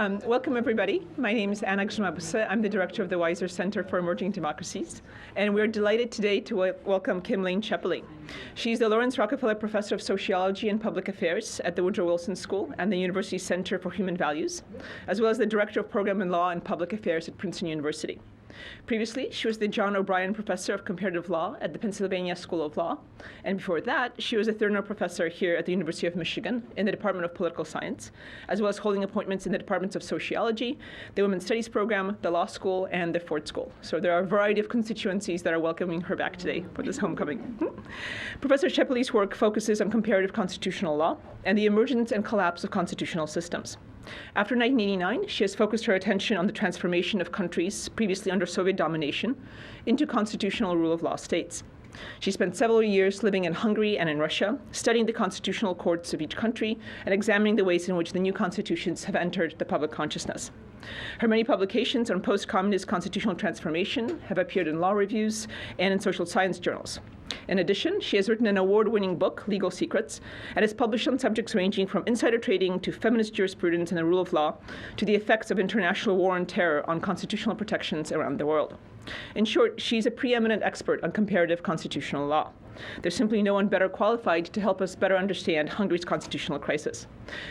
Welcome, everybody. My name is Anna Grzymabuse. I'm the director of the Weiser Center for Emerging Democracies, and we're delighted today to welcome Kim-Lane Scheppele. She's the Lawrence Rockefeller Professor of Sociology and Public Affairs at the Woodrow Wilson School and the University Center for Human Values, as well as the Director of Program in Law and Public Affairs at Princeton University. Previously, she was the John O'Brien Professor of Comparative Law at the Pennsylvania School of Law, and before that, she was a Thurner Professor here at the University of Michigan in the Department of Political Science, as well as holding appointments in the Departments of Sociology, the Women's Studies Program, the Law School, and the Ford School. So there are a variety of constituencies that are welcoming her back today for this homecoming. Professor Scheppele's work focuses on comparative constitutional law and the emergence and collapse of constitutional systems. After 1989, she has focused her attention on the transformation of countries previously under Soviet domination into constitutional rule of law states. She spent several years living in Hungary and in Russia, studying the constitutional courts of each country and examining the ways in which the new constitutions have entered the public consciousness. Her many publications on post-communist constitutional transformation have appeared in law reviews and in social science journals. In addition, she has written an award-winning book, Legal Secrets, and has published on subjects ranging from insider trading to feminist jurisprudence and the rule of law to the effects of international war and terror on constitutional protections around the world. In short, she's a preeminent expert on comparative constitutional law. There's simply no one better qualified to help us better understand Hungary's constitutional crisis.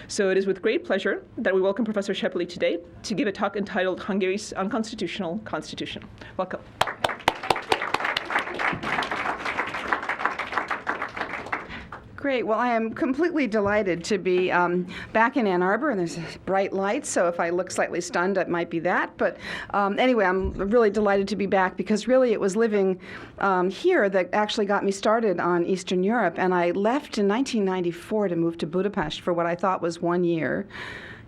So it is with great pleasure that we welcome Professor Scheppele today to give a talk entitled Hungary's Unconstitutional Constitution. Welcome. Great. Well, I am completely delighted to be back in Ann Arbor, and there's bright lights, so if I look slightly stunned, it might be that. But anyway, I'm really delighted to be back because really it was living here that actually got me started on Eastern Europe, and I left in 1994 to move to Budapest for what I thought was 1 year.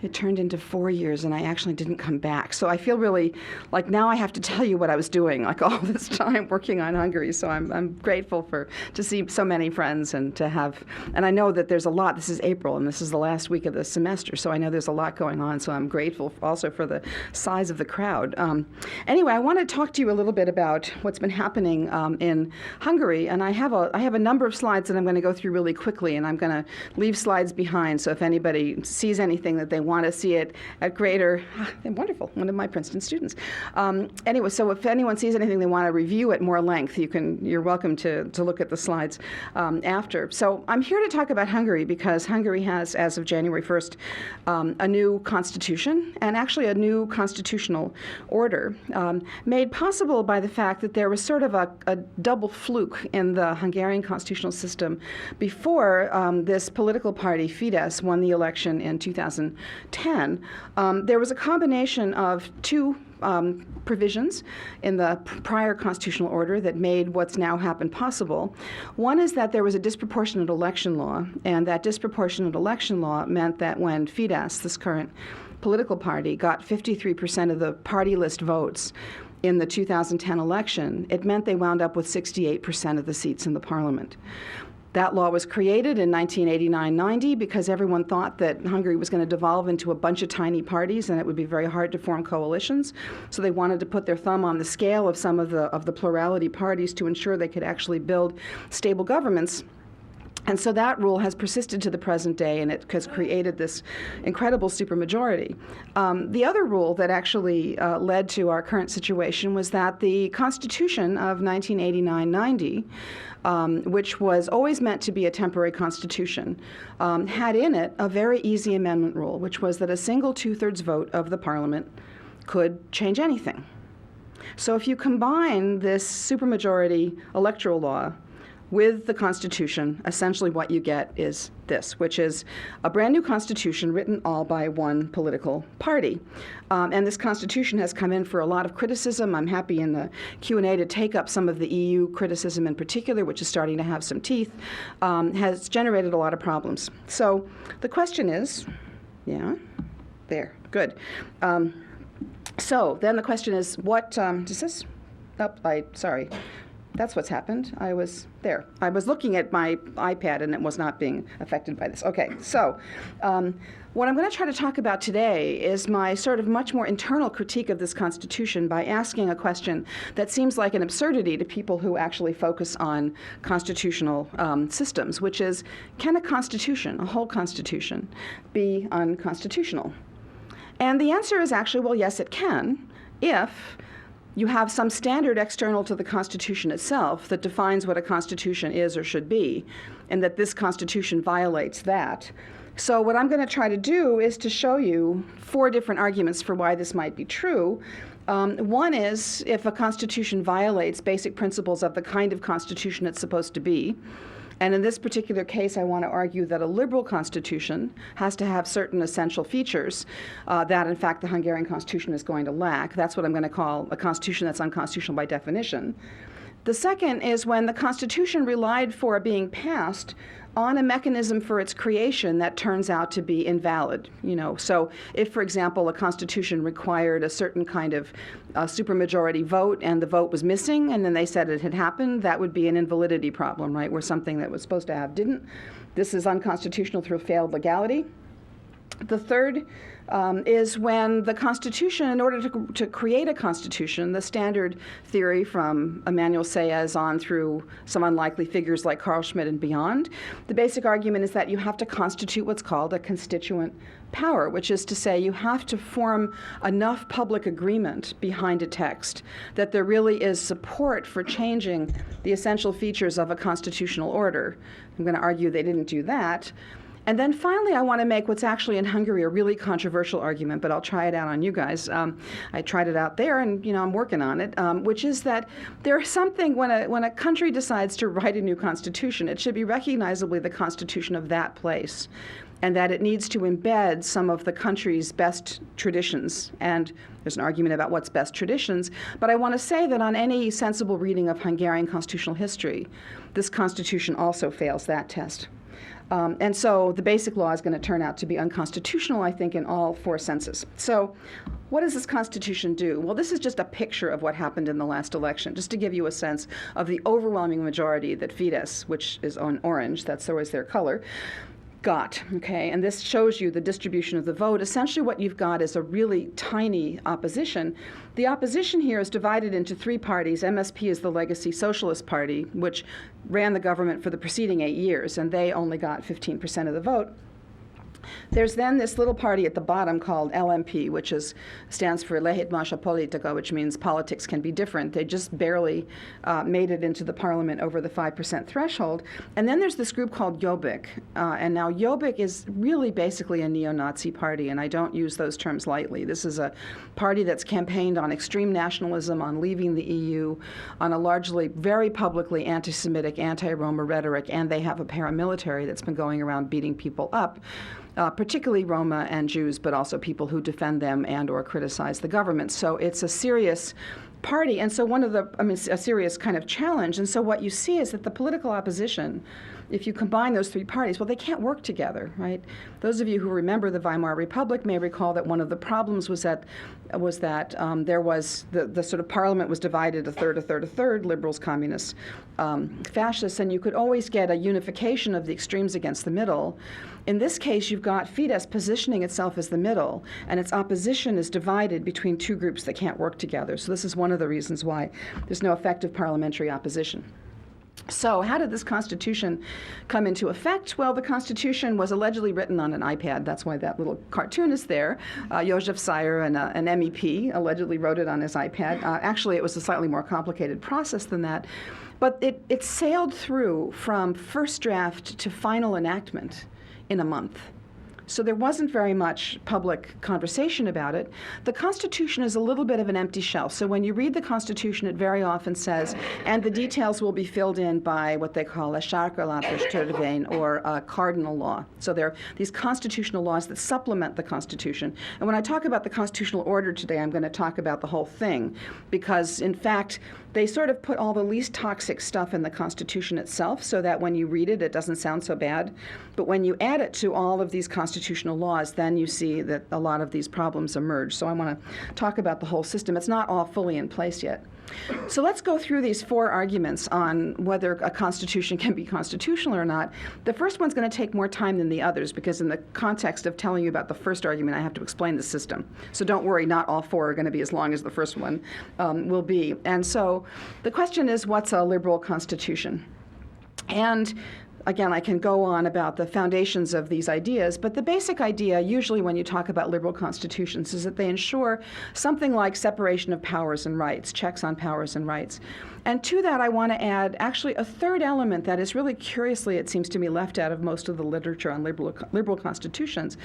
It turned into 4 years, and I actually didn't come back. So I feel really like now I have to tell you what I was doing, like all this time working on Hungary. So I'm grateful to see so many friends and to have, and I know that there's a lot. This is April, and this is the last week of the semester, so I know there's a lot going on. So I'm grateful also for the size of the crowd. Anyway, I want to talk to you a little bit about what's been happening in Hungary, and I have a number of slides that I'm going to go through really quickly, and I'm going to leave slides behind. So if anybody sees anything that they want to see it at greater, wonderful, one of my Princeton students. Anyway, so if anyone sees anything they want to review at more length, you're welcome to look at the slides after. So I'm here to talk about Hungary because Hungary has, as of January 1st, a new constitution and actually a new constitutional order made possible by the fact that there was sort of a double fluke in the Hungarian constitutional system before this political party, Fidesz, won the election in 2010. There was a combination of two provisions in the prior constitutional order that made what's now happened possible. One is that there was a disproportionate election law, and that disproportionate election law meant that when Fidesz, this current political party, got 53% of the party list votes in the 2010 election, it meant they wound up with 68% of the seats in the parliament. That law was created in 1989-90 because everyone thought that Hungary was going to devolve into a bunch of tiny parties and it would be very hard to form coalitions. So they wanted to put their thumb on the scale of some of the plurality parties to ensure they could actually build stable governments. And so that rule has persisted to the present day, and it has created this incredible supermajority. The other rule that actually led to our current situation was that the Constitution of 1989-90, which was always meant to be a temporary constitution, had in it a very easy amendment rule, which was that a single two-thirds vote of the parliament could change anything. So if you combine this supermajority electoral law with the Constitution, essentially what you get is this, which is a brand new Constitution written all by one political party. And this Constitution has come in for a lot of criticism. I'm happy in the Q&A to take up some of the EU criticism in particular, which is starting to have some teeth, has generated a lot of problems. So the question is, yeah, there, good. So then the question is, what, does this, sorry. That's what's happened. I was there. I was looking at my iPad and it was not being affected by this. Okay, so what I'm going to try to talk about today is my sort of much more internal critique of this Constitution by asking a question that seems like an absurdity to people who actually focus on constitutional systems, which is, can a constitution, a whole constitution, be unconstitutional? And the answer is actually, well, yes, it can, if you have some standard external to the Constitution itself that defines what a Constitution is or should be, and that this Constitution violates that. So what I'm going to try to do is to show you 4 different arguments for why this might be true. One is if a Constitution violates basic principles of the kind of Constitution it's supposed to be. And in this particular case, I want to argue that a liberal constitution has to have certain essential features that, in fact, the Hungarian constitution is going to lack. That's what I'm going to call a constitution that's unconstitutional by definition. The second is when the Constitution relied for being passed on a mechanism for its creation that turns out to be invalid. So if, for example, a Constitution required a certain kind of supermajority vote and the vote was missing and then they said it had happened, that would be an invalidity problem, right, where something that was supposed to have didn't. This is unconstitutional through failed legality. The third is when the Constitution, in order to create a Constitution, the standard theory from Emmanuel Saez on through some unlikely figures like Carl Schmitt and beyond, the basic argument is that you have to constitute what's called a constituent power, which is to say you have to form enough public agreement behind a text that there really is support for changing the essential features of a constitutional order. I'm going to argue they didn't do that. And then finally, I want to make what's actually in Hungary a really controversial argument, but I'll try it out on you guys. I tried it out there, and I'm working on it, which is that there's something when a country decides to write a new constitution, it should be recognizably the constitution of that place, and that it needs to embed some of the country's best traditions. And there's an argument about what's best traditions, but I want to say that on any sensible reading of Hungarian constitutional history, this constitution also fails that test. And so the basic law is going to turn out to be unconstitutional, I think, in all 4 senses. So what does this Constitution do? Well, this is just a picture of what happened in the last election, just to give you a sense of the overwhelming majority that Fidesz, which is on orange, that's always their color, got, okay? And this shows you the distribution of the vote. Essentially what you've got is a really tiny opposition. The opposition here is divided into 3 parties. MSP is the Legacy Socialist Party, which ran the government for the preceding 8 years, and they only got 15% of the vote. There's then this little party at the bottom called LMP, which stands for Lehetmásha Politika, which means politics can be different. They just barely made it into the parliament over the 5% threshold. And then there's this group called Jobbik. And now Jobbik is really basically a neo-Nazi party, and I don't use those terms lightly. This is a party that's campaigned on extreme nationalism, on leaving the EU, on a largely very publicly anti-Semitic, anti-Roma rhetoric, and they have a paramilitary that's been going around beating people up. Particularly Roma and Jews, but also people who defend them and or criticize the government. So it's a serious party, and so a serious kind of challenge. And so what you see is that the political opposition, if you combine those 3 parties, well, they can't work together, right? Those of you who remember the Weimar Republic may recall that one of the problems was that there was the sort of parliament was divided a third, liberals, communists, fascists, and you could always get a unification of the extremes against the middle. In this case, you've got Fidesz positioning itself as the middle, and its opposition is divided between 2 groups that can't work together. So this is one of the reasons why there's no effective parliamentary opposition. So how did this Constitution come into effect? Well, the Constitution was allegedly written on an iPad. That's why that little cartoon is there. József Szájer, an MEP, allegedly wrote it on his iPad. Actually, it was a slightly more complicated process than that. But it sailed through from first draft to final enactment in a month. So there wasn't very much public conversation about it. The Constitution is a little bit of an empty shell. So when you read the Constitution, it very often says, and the details will be filled in by what they call a sárkalatos or a cardinal law. So there are these constitutional laws that supplement the Constitution. And when I talk about the constitutional order today, I'm going to talk about the whole thing, because in fact, they sort of put all the least toxic stuff in the Constitution itself so that when you read it, it doesn't sound so bad. But when you add it to all of these constitutional laws, then you see that a lot of these problems emerge. So I want to talk about the whole system. It's not all fully in place yet. So let's go through these 4 arguments on whether a constitution can be constitutional or not. The first one's going to take more time than the others because in the context of telling you about the first argument, I have to explain the system. So don't worry, not all 4 are going to be as long as the first one will be. And so the question is, what's a liberal constitution? And again, I can go on about the foundations of these ideas, but the basic idea, usually when you talk about liberal constitutions, is that they ensure something like separation of powers and rights, checks on powers and rights. And to that, I want to add actually a third element that is really curiously, it seems to me, left out of most of the literature on liberal constitutions,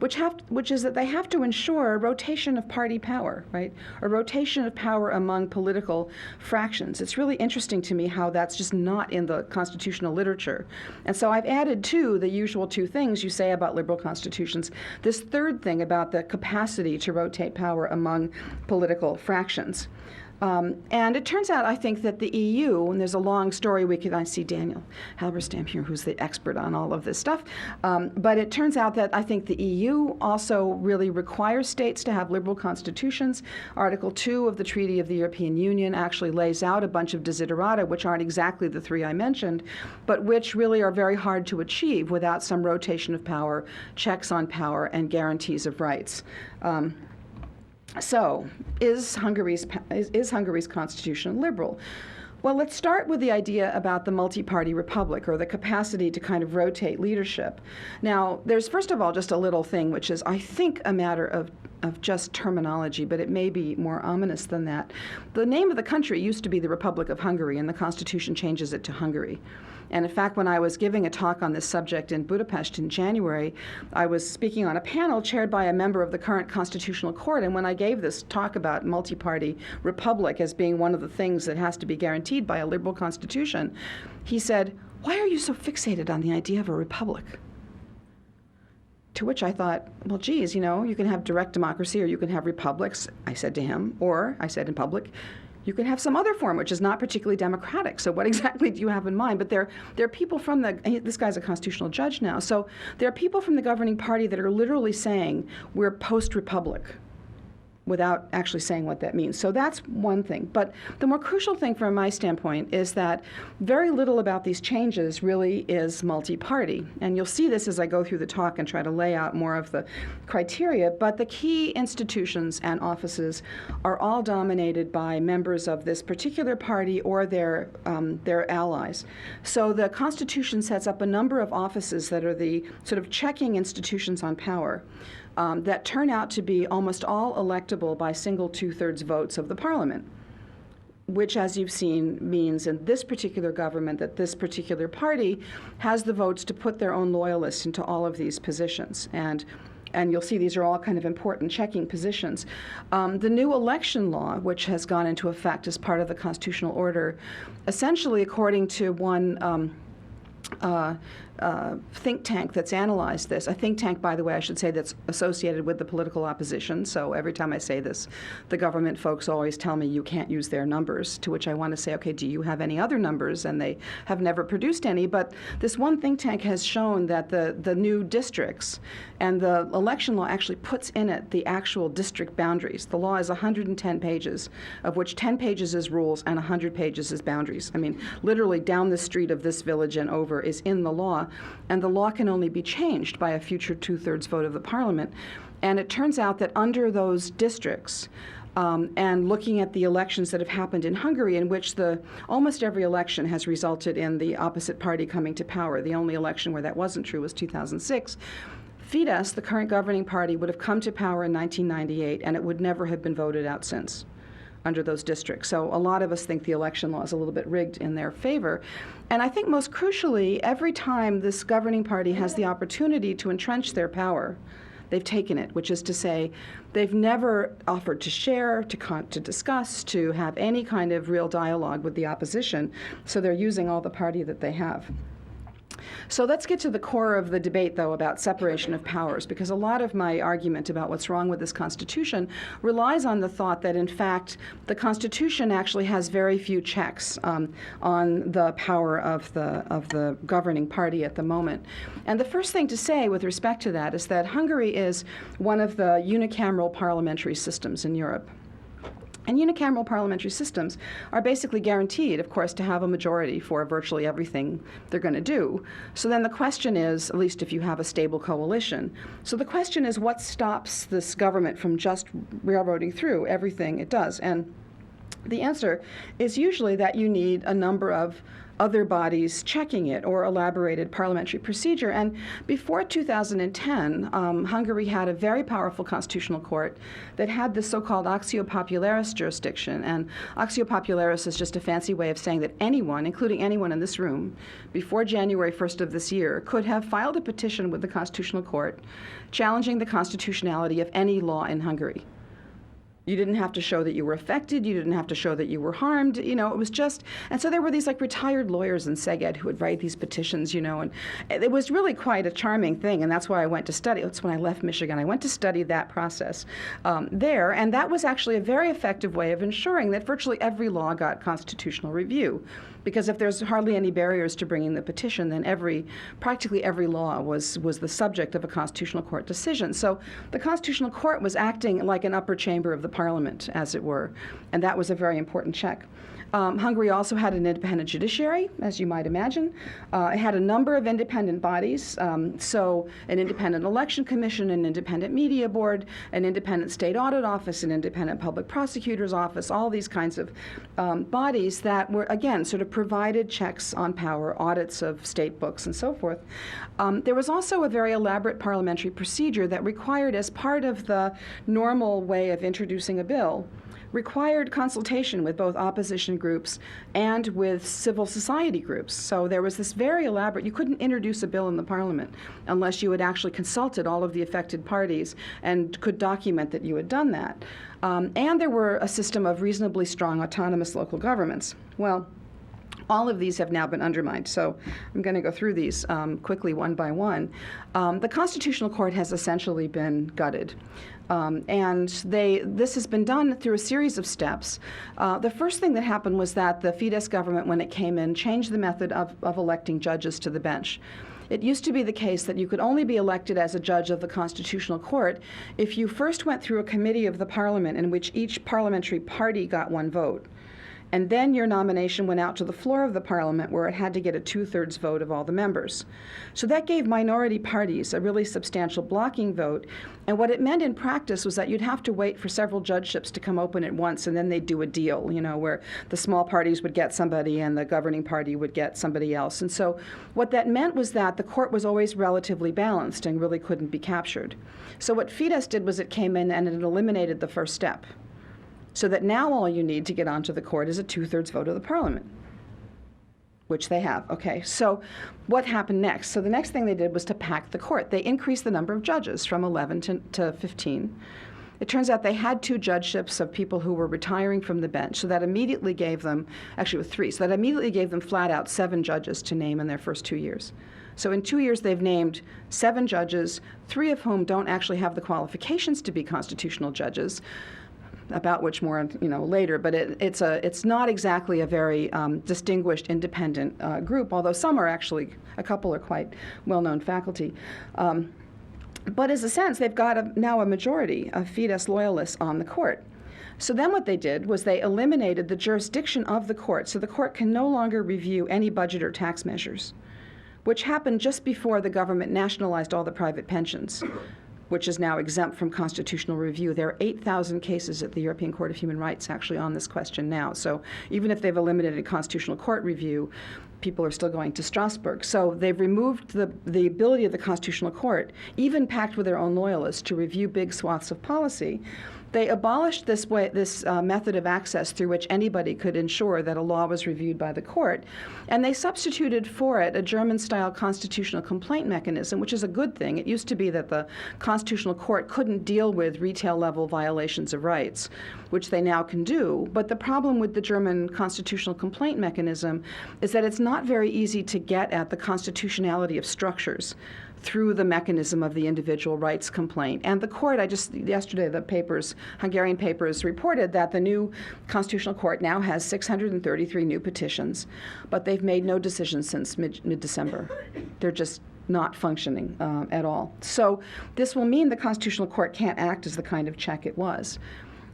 which is that they have to ensure a rotation of party power, right? A rotation of power among political fractions. It's really interesting to me how that's just not in the constitutional literature. And so I've added to the usual two things you say about liberal constitutions, this third thing about the capacity to rotate power among political fractions. And it turns out, I think, that the EU, and there's a long story I see Daniel Halberstam here, who's the expert on all of this stuff, but it turns out that I think the EU also really requires states to have liberal constitutions. Article 2 of the Treaty of the European Union actually lays out a bunch of desiderata, which aren't exactly the three I mentioned, but which really are very hard to achieve without some rotation of power, checks on power, and guarantees of rights. So, is Hungary's constitution liberal? Well, let's start with the idea about the multi-party republic, or the capacity to kind of rotate leadership. Now, there's first of all just a little thing, which is, I think, a matter of just terminology, but it may be more ominous than that. The name of the country used to be the Republic of Hungary, and the Constitution changes it to Hungary. And in fact, when I was giving a talk on this subject in Budapest in January, I was speaking on a panel chaired by a member of the current Constitutional Court, and when I gave this talk about multi-party republic as being one of the things that has to be guaranteed by a liberal constitution, he said, "Why are you so fixated on the idea of a republic?" To which I thought, well, geez, you can have direct democracy or you can have republics, I said to him, or I said in public, you can have some other form which is not particularly democratic. So what exactly do you have in mind? But there are people from this guy's a constitutional judge now, so there are people from the governing party that are literally saying we're post-republic, without actually saying what that means. So that's one thing. But the more crucial thing from my standpoint is that very little about these changes really is multi-party. And you'll see this as I go through the talk and try to lay out more of the criteria. But the key institutions and offices are all dominated by members of this particular party or their allies. So the Constitution sets up a number of offices that are the sort of checking institutions on power. That turn out to be almost all electable by single two-thirds votes of the parliament, which, as you've seen, means in this particular government that this particular party has the votes to put their own loyalists into all of these positions. And you'll see these are all kind of important checking positions. The new election law, which has gone into effect as part of the constitutional order, essentially, according to one think tank that's analyzed this. A think tank, by the way, I should say, that's associated with the political opposition. So every time I say this, the government folks always tell me you can't use their numbers, to which I want to say, okay, do you have any other numbers? And they have never produced any. But this one think tank has shown that the new districts and the election law actually puts in it the actual district boundaries. The law is 110 pages, of which 10 pages is rules and 100 pages is boundaries. I mean, literally down the street of this village and over is in the law. And the law can only be changed by a future two-thirds vote of the parliament. And it turns out that under those districts, and looking at the elections that have happened in Hungary, in which almost every election has resulted in the opposite party coming to power. The only election where that wasn't true was 2006. Fidesz, the current governing party, would have come to power in 1998, and it would never have been voted out since under those districts. So a lot of us think the election law is a little bit rigged in their favor. And I think most crucially, every time this governing party has the opportunity to entrench their power, they've taken it, which is to say they've never offered to share, to discuss, to have any kind of real dialogue with the opposition. So they're using all the party that they have. So let's get to the core of the debate, though, about separation of powers, because a lot of my argument about what's wrong with this Constitution relies on the thought that, in fact, the Constitution actually has very few checks on the power of the governing party at the moment. And the first thing to say with respect to that is that Hungary is one of the unicameral parliamentary systems in Europe. And unicameral parliamentary systems are basically guaranteed, of course, to have a majority for virtually everything they're going to do. So then the question is, at least if you have a stable coalition, so the question is what stops this government from just railroading through everything it does? And the answer is usually that you need a number of other bodies checking it or elaborated parliamentary procedure. And before 2010, Hungary had a very powerful constitutional court that had the so-called actio popularis jurisdiction. And actio popularis is just a fancy way of saying that anyone, including anyone in this room, before January 1st of this year, could have filed a petition with the Constitutional Court challenging the constitutionality of any law in Hungary. You didn't have to show that you were affected. You didn't have to show that you were harmed. You know, it was just, and so there were these like retired lawyers in Szeged who would write these petitions, you know, and it was really quite a charming thing, and that's why I went to study. That's when I left Michigan. I went to study that process there, and that was actually a very effective way of ensuring that virtually every law got constitutional review. Because if there's hardly any barriers to bringing the petition, then practically every law was the subject of a Constitutional Court decision. So the Constitutional Court was acting like an upper chamber of the Parliament, as it were, and that was a very important check. Hungary also had an independent judiciary, as you might imagine. It had a number of independent bodies, so an independent election commission, an independent media board, an independent state audit office, an independent public prosecutor's office, all these kinds of bodies that were, again, sort of provided checks on power, audits of state books, and so forth. There was also a very elaborate parliamentary procedure that required, as part of the normal way of introducing a bill, required consultation with both opposition groups and with civil society groups. So there was this very elaborate, you couldn't introduce a bill in the Parliament unless you had actually consulted all of the affected parties and could document that you had done that. And there were a system of reasonably strong autonomous local governments. Well, all of these have now been undermined, so I'm going to go through these quickly one by one. The Constitutional Court has essentially been gutted. And this has been done through a series of steps. The first thing that happened was that the Fidesz government, when it came in, changed the method of electing judges to the bench. It used to be the case that you could only be elected as a judge of the Constitutional Court if you first went through a committee of the Parliament in which each parliamentary party got one vote. And then your nomination went out to the floor of the Parliament, where it had to get a 2/3 vote of all the members. So that gave minority parties a really substantial blocking vote. And what it meant in practice was that you'd have to wait for several judgeships to come open at once, and then they'd do a deal, you know, where the small parties would get somebody and the governing party would get somebody else. And so what that meant was that the court was always relatively balanced and really couldn't be captured. So what Fidesz did was it came in and it eliminated the first step, so that now all you need to get onto the court is a 2/3 vote of the Parliament, which they have. Okay, so what happened next? So the next thing they did was to pack the court. They increased the number of judges from 11 to 15. It turns out they had 2 judgeships of people who were retiring from the bench, so that immediately gave them, actually with 3, so that immediately gave them flat out 7 judges to name in their first 2 years. So in 2 years, they've named 7 judges, 3 of whom don't actually have the qualifications to be constitutional judges, about which more, you know, later. But it's not exactly a very distinguished independent group, although some are actually, a couple are quite well-known faculty. But as a sense, they've got now a majority of Fidesz loyalists on the court. So then what they did was they eliminated the jurisdiction of the court, so the court can no longer review any budget or tax measures, which happened just before the government nationalized all the private pensions, which is now exempt from constitutional review. There are 8,000 cases at the European Court of Human Rights actually on this question now. So even if they've eliminated constitutional court review, people are still going to Strasbourg. So they've removed the ability of the Constitutional Court, even packed with their own loyalists, to review big swaths of policy. They abolished this method of access through which anybody could ensure that a law was reviewed by the court, and they substituted for it a German-style constitutional complaint mechanism, which is a good thing. It used to be that the Constitutional Court couldn't deal with retail-level violations of rights, which they now can do. But the problem with the German constitutional complaint mechanism is that it's not very easy to get at the constitutionality of structures through the mechanism of the individual rights complaint. And the court, yesterday the Hungarian papers reported that the new Constitutional Court now has 633 new petitions, but they've made no decisions since mid-December. They're just not functioning at all. So this will mean the Constitutional Court can't act as the kind of check it was.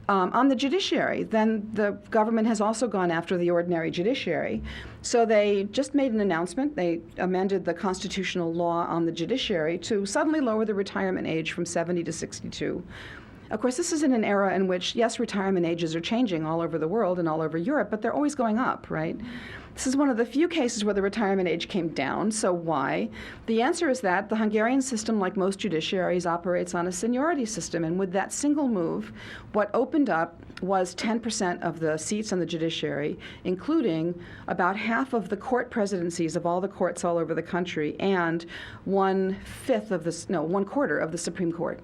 On the judiciary, then the government has also gone after the ordinary judiciary. So they just made an announcement. They amended the constitutional law on the judiciary to suddenly lower the retirement age from 70 to 62. Of course, this is in an era in which, yes, retirement ages are changing all over the world and all over Europe, but they're always going up, right? This is one of the few cases where the retirement age came down. So why? The answer is that the Hungarian system, like most judiciaries, operates on a seniority system. And with that single move, what opened up was 10% of the seats on the judiciary, including about half of the court presidencies of all the courts all over the country and 1/quarter of the Supreme Court.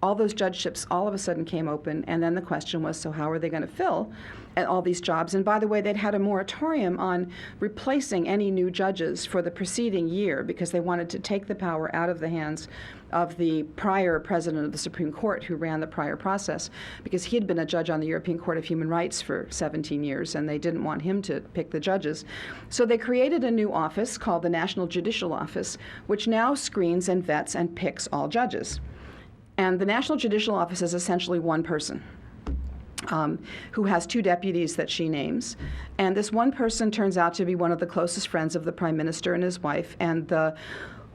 All those judgeships all of a sudden came open, and then the question was, so how are they going to fill all these jobs? And by the way, they'd had a moratorium on replacing any new judges for the preceding year because they wanted to take the power out of the hands of the prior president of the Supreme Court who ran the prior process, because he had been a judge on the European Court of Human Rights for 17 years, and they didn't want him to pick the judges. So they created a new office called the National Judicial Office, which now screens and vets and picks all judges. And the National Judicial Office is essentially one person who has two deputies that she names. And this one person turns out to be one of the closest friends of the Prime Minister and his wife, and the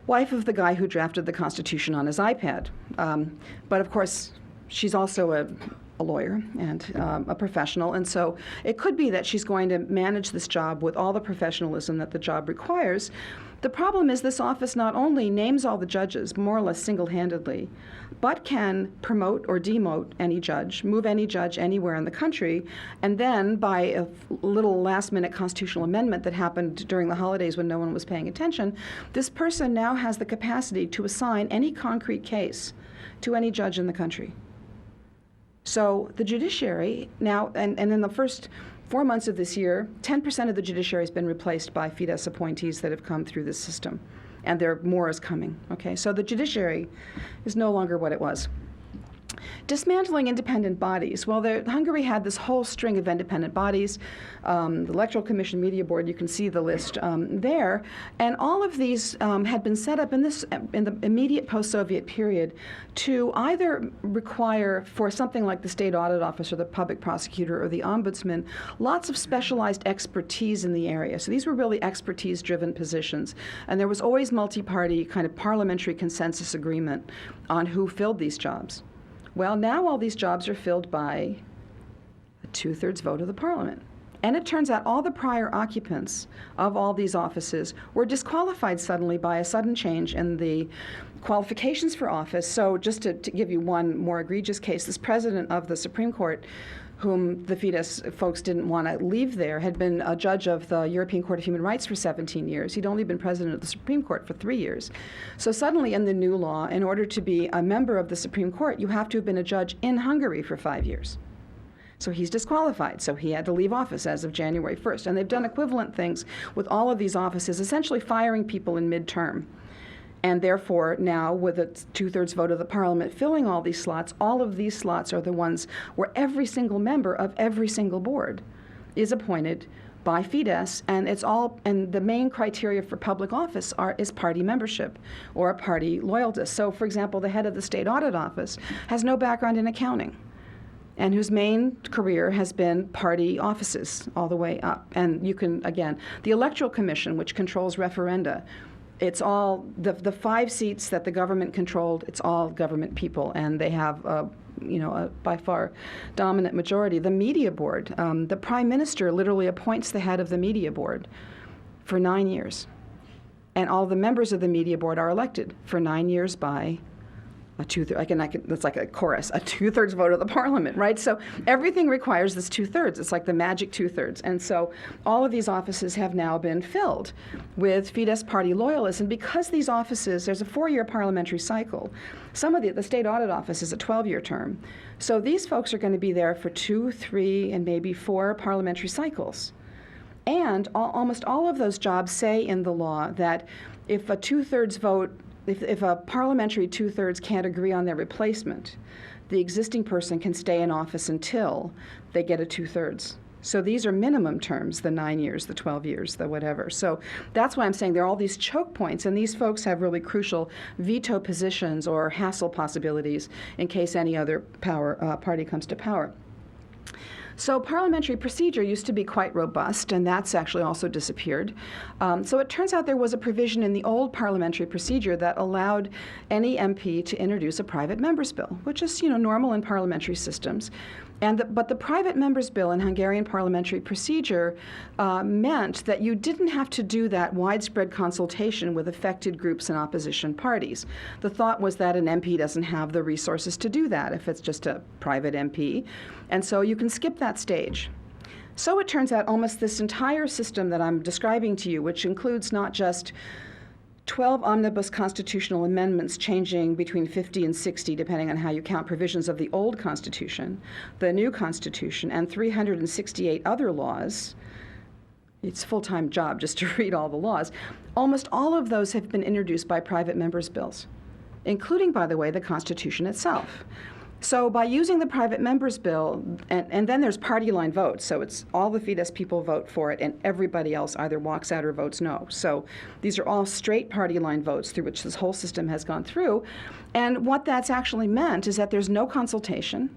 wife of the guy who drafted the Constitution on his iPad. But of course, she's also a lawyer and a professional, and so it could be that she's going to manage this job with all the professionalism that the job requires. The problem is this office not only names all the judges, more or less single-handedly, but can promote or demote any judge, move any judge anywhere in the country, and then by a little last-minute constitutional amendment that happened during the holidays when no one was paying attention, this person now has the capacity to assign any concrete case to any judge in the country. So the judiciary now, and in the first 4 months of this year, 10% of the judiciary has been replaced by Fidesz appointees that have come through this system, and more is coming. Okay, so the judiciary is no longer what it was. Dismantling independent bodies. Well, Hungary had this whole string of independent bodies, the Electoral Commission, Media Board, you can see the list there, and all of these had been set up in the immediate post-Soviet period to either require, for something like the State Audit Office or the Public Prosecutor or the Ombudsman, lots of specialized expertise in the area. So these were really expertise-driven positions, and there was always multi-party kind of parliamentary consensus agreement on who filled these jobs. Well, now all these jobs are filled by a 2/3 vote of the parliament. And it turns out all the prior occupants of all these offices were disqualified suddenly by a sudden change in the qualifications for office. So just to give you one more egregious case, this president of the Supreme Court, whom the Fidesz folks didn't want to leave there, had been a judge of the European Court of Human Rights for 17 years. He'd only been president of the Supreme Court for 3 years. So suddenly in the new law, in order to be a member of the Supreme Court, you have to have been a judge in Hungary for 5 years. So he's disqualified, so he had to leave office as of January 1st. And they've done equivalent things with all of these offices, essentially firing people in midterm. And therefore, now, with a 2/3 vote of the parliament filling all these slots, all of these slots are the ones where every single member of every single board is appointed by Fidesz, and the main criteria for public office is party membership or a party loyalist. So, for example, the head of the State Audit Office has no background in accounting, and whose main career has been party offices all the way up. And you can, again, the Electoral Commission, which controls referenda, it's all, the 5 seats that the government controlled, it's all government people, and they have a by far dominant majority. The Media Board, the Prime Minister literally appoints the head of the Media Board for 9 years. And all the members of the Media Board are elected for 9 years by a 2/3, that's like a chorus, a 2/3 vote of the parliament, right? So everything requires this 2/3. It's like the magic 2/3. And so all of these offices have now been filled with Fidesz party loyalists. And because these offices, there's a 4-year parliamentary cycle. Some of the State Audit Office is a 12-year term. So these folks are going to be there for 2, 3, and maybe 4 parliamentary cycles. And almost all of those jobs say in the law that if a 2/3 vote, if a parliamentary 2/3 can't agree on their replacement, the existing person can stay in office until they get a 2/3. So these are minimum terms, the 9 years, the 12 years, the whatever. So that's why I'm saying there are all these choke points, and these folks have really crucial veto positions or hassle possibilities in case any other party comes to power. So parliamentary procedure used to be quite robust, and that's actually also disappeared. So it turns out there was a provision in the old parliamentary procedure that allowed any MP to introduce a private member's bill, which is, normal in parliamentary systems. But the private member's bill in Hungarian parliamentary procedure meant that you didn't have to do that widespread consultation with affected groups and opposition parties. The thought was that an MP doesn't have the resources to do that if it's just a private MP, and so you can skip that stage. So it turns out almost this entire system that I'm describing to you, which includes not just 12 omnibus constitutional amendments changing between 50 and 60, depending on how you count provisions of the old Constitution, the new Constitution, and 368 other laws. It's a full-time job just to read all the laws. Almost all of those have been introduced by private members' bills, including, by the way, the Constitution itself. So by using the private members' bill, and then there's party line votes, so it's all the Fidesz people vote for it, and everybody else either walks out or votes no. So these are all straight party line votes through which this whole system has gone through. And what that's actually meant is that there's no consultation,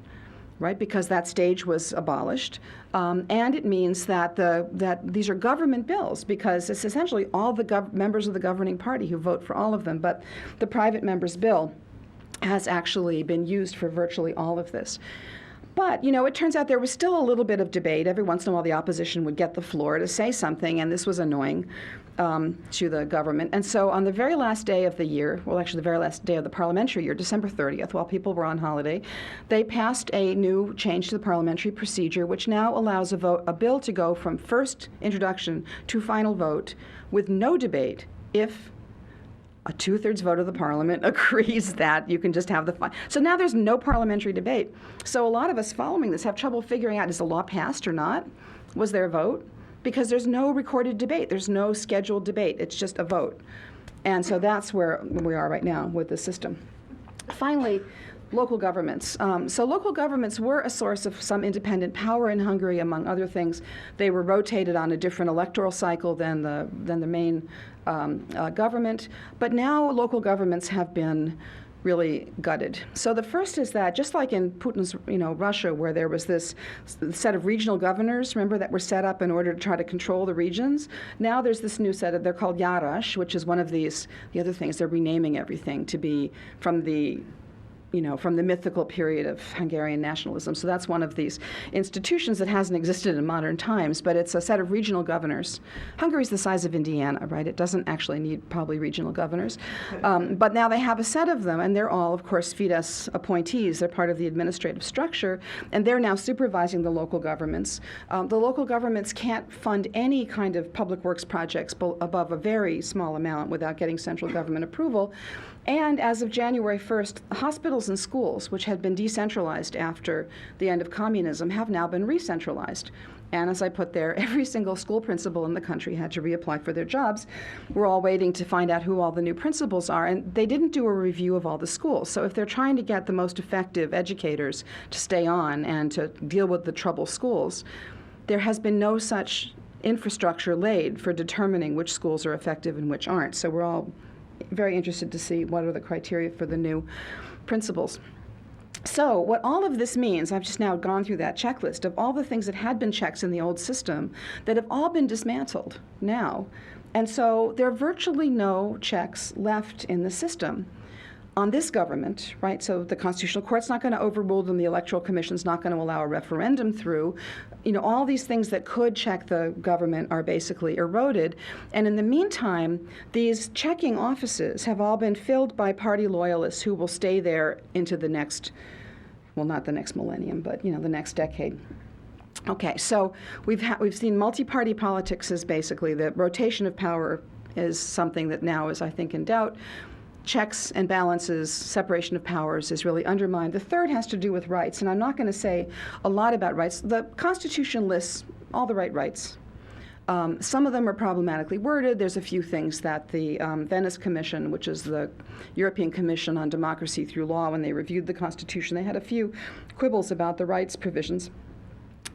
right, because that stage was abolished. And it means that these are government bills, because it's essentially all the members of the governing party who vote for all of them. But the private members' bill has actually been used for virtually all of this. But, it turns out there was still a little bit of debate. Every once in a while the opposition would get the floor to say something, and this was annoying to the government. And so on the very last day of the year, well, actually the very last day of the parliamentary year, December 30th, while people were on holiday, they passed a new change to the parliamentary procedure, which now allows a bill to go from first introduction to final vote with no debate if a two-thirds vote of the parliament agrees that you can just have the So now there's no parliamentary debate. So a lot of us following this have trouble figuring out, is the law passed or not? Was there a vote? Because there's no recorded debate. There's no scheduled debate. It's just a vote. And so that's where we are right now with the system. Finally, local governments. So local governments were a source of some independent power in Hungary, among other things. They were rotated on a different electoral cycle than the main government. But now local governments have been really gutted. So the first is that, just like in Putin's Russia, where there was this set of regional governors, remember, that were set up in order to try to control the regions, now there's this new set of, they're called Járos, which is one of the other things, they're renaming everything to be from the mythical period of Hungarian nationalism. So that's one of these institutions that hasn't existed in modern times, but it's a set of regional governors. Hungary's the size of Indiana, right? It doesn't actually need probably regional governors. But now they have a set of them, and they're all, of course, Fidesz appointees. They're part of the administrative structure, and they're now supervising the local governments. The local governments can't fund any kind of public works projects above a very small amount without getting central government approval. And as of January 1st, hospitals and schools, which had been decentralized after the end of communism, have now been re-centralized. And as I put there, every single school principal in the country had to reapply for their jobs. We're all waiting to find out who all the new principals are, and they didn't do a review of all the schools. So if they're trying to get the most effective educators to stay on and to deal with the troubled schools, there has been no such infrastructure laid for determining which schools are effective and which aren't. So we're all very interested to see what are the criteria for the new principles. So what all of this means, I've just now gone through that checklist of all the things that had been checks in the old system that have all been dismantled now. And so there are virtually no checks left in the system on this government, right? So the Constitutional Court's not going to overrule them. The Electoral Commission's not going to allow a referendum through. All these things that could check the government are basically eroded. And in the meantime, these checking offices have all been filled by party loyalists who will stay there into the next, well, not the next millennium, but, the next decade. Okay, so we've seen multi-party politics as basically the rotation of power is something that now is, I think, in doubt. Checks and balances, separation of powers is really undermined. The third has to do with rights, and I'm not going to say a lot about rights. The Constitution lists all the right rights. Some of them are problematically worded. There's a few things that the Venice Commission, which is the European Commission on Democracy through Law, when they reviewed the Constitution, they had a few quibbles about the rights provisions.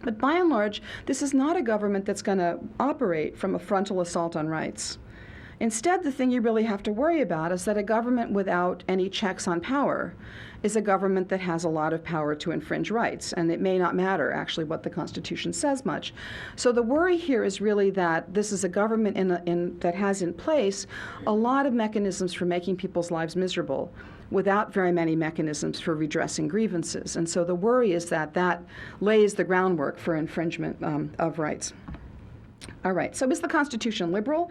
But by and large, this is not a government that's going to operate from a frontal assault on rights. Instead, the thing you really have to worry about is that a government without any checks on power is a government that has a lot of power to infringe rights, and it may not matter actually what the Constitution says much. So the worry here is really that this is a government that has in place a lot of mechanisms for making people's lives miserable without very many mechanisms for redressing grievances. And so the worry is that that lays the groundwork for infringement of rights. All right, so is the Constitution liberal?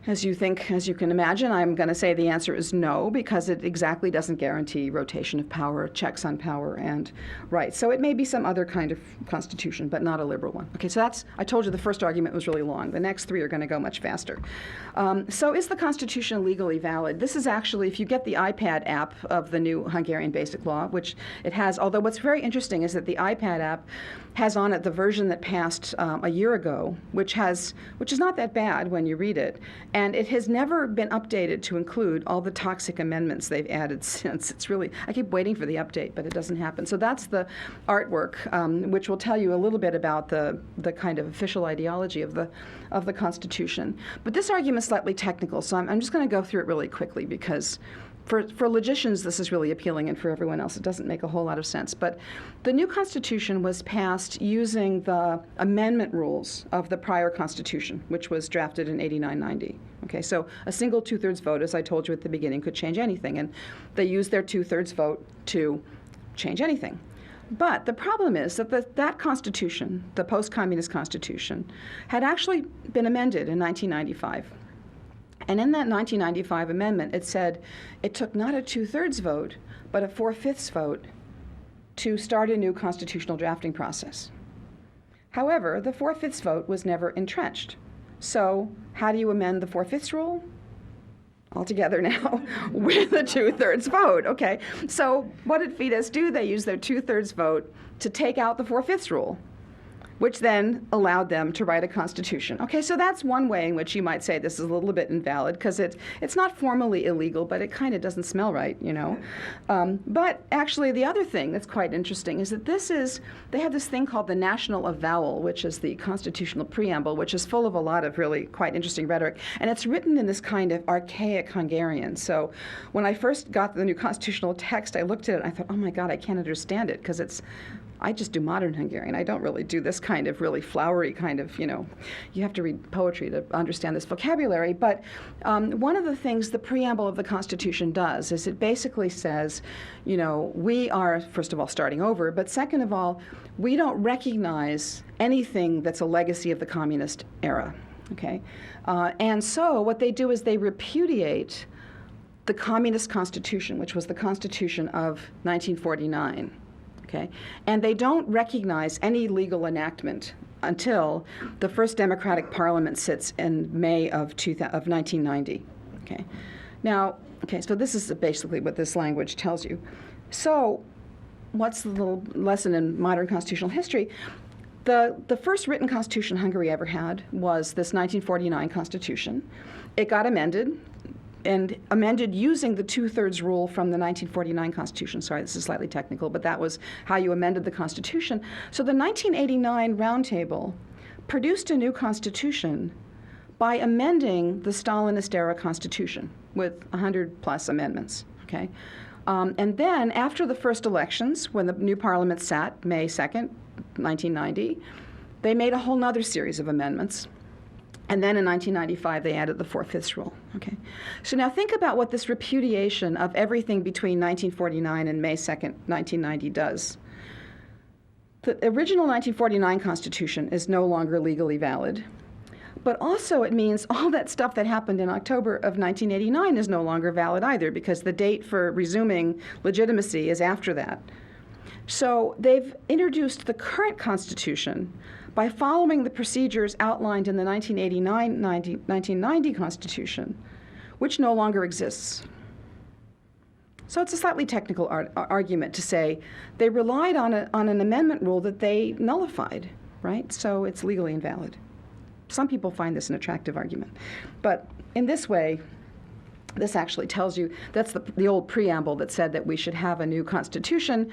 As you can imagine, I'm going to say the answer is no, because it exactly doesn't guarantee rotation of power, checks on power, and rights. So it may be some other kind of constitution, but not a liberal one. Okay, so I told you the first argument was really long. The next three are going to go much faster. So is the Constitution legally valid? This is actually, if you get the iPad app of the new Hungarian Basic Law, which it has, although what's very interesting is that the iPad app has on it the version that passed a year ago, which is not that bad when you read it. And it has never been updated to include all the toxic amendments they've added since. It's really, I keep waiting for the update, but it doesn't happen. So that's the artwork, which will tell you a little bit about the kind of official ideology of the Constitution. But this argument is slightly technical, so I'm just going to go through it really quickly because for logicians, this is really appealing, and for everyone else, it doesn't make a whole lot of sense. But the new Constitution was passed using the amendment rules of the prior Constitution, which was drafted in 89-90. Okay, so a single two-thirds vote, as I told you at the beginning, could change anything, and they used their two-thirds vote to change anything. But the problem is that that Constitution, the post-communist Constitution, had actually been amended in 1995. And in that 1995 amendment, it said it took not a two-thirds vote, but a four-fifths vote to start a new constitutional drafting process. However, the four-fifths vote was never entrenched. So how do you amend the four-fifths rule? Altogether now with a two-thirds vote. Okay, so what did Fidesz do? They used their two-thirds vote to take out the four-fifths rule, which then allowed them to write a constitution. Okay, so that's one way in which you might say this is a little bit invalid, because it's not formally illegal, but it kind of doesn't smell right, you know. But actually, the other thing that's quite interesting is that they have this thing called the National Avowal, which is the Constitutional Preamble, which is full of a lot of really quite interesting rhetoric, and it's written in this kind of archaic Hungarian. So when I first got the new constitutional text, I looked at it and I thought, oh my God, I can't understand it, because I just do modern Hungarian. I don't really do this kind of really flowery kind of, you have to read poetry to understand this vocabulary. But one of the things the preamble of the Constitution does is it basically says, we are, first of all, starting over, but second of all, we don't recognize anything that's a legacy of the communist era, okay? And so what they do is they repudiate the communist Constitution, which was the Constitution of 1949. Okay? And they don't recognize any legal enactment until the first democratic parliament sits in May of 1990. Okay? Now, so this is basically what this language tells you. So what's the little lesson in modern constitutional history? The first written constitution Hungary ever had was this 1949 constitution. It got amended, and amended using the two-thirds rule from the 1949 Constitution. Sorry, this is slightly technical, but that was how you amended the Constitution. So the 1989 Roundtable produced a new Constitution by amending the Stalinist-era Constitution with 100-plus amendments, okay? And then after the first elections, when the new parliament sat, May 2nd, 1990, they made a whole nother series of amendments. And then in 1995, they added the four-fifths rule. Okay, so now think about what this repudiation of everything between 1949 and May 2nd, 1990 does. The original 1949 Constitution is no longer legally valid, but also it means all that stuff that happened in October of 1989 is no longer valid either, because the date for resuming legitimacy is after that. So they've introduced the current Constitution by following the procedures outlined in the 1989-1990 Constitution, which no longer exists. So it's a slightly technical argument to say they relied on an amendment rule that they nullified, right? So it's legally invalid. Some people find this an attractive argument. But in this way, this actually tells you that's the old preamble that said that we should have a new constitution.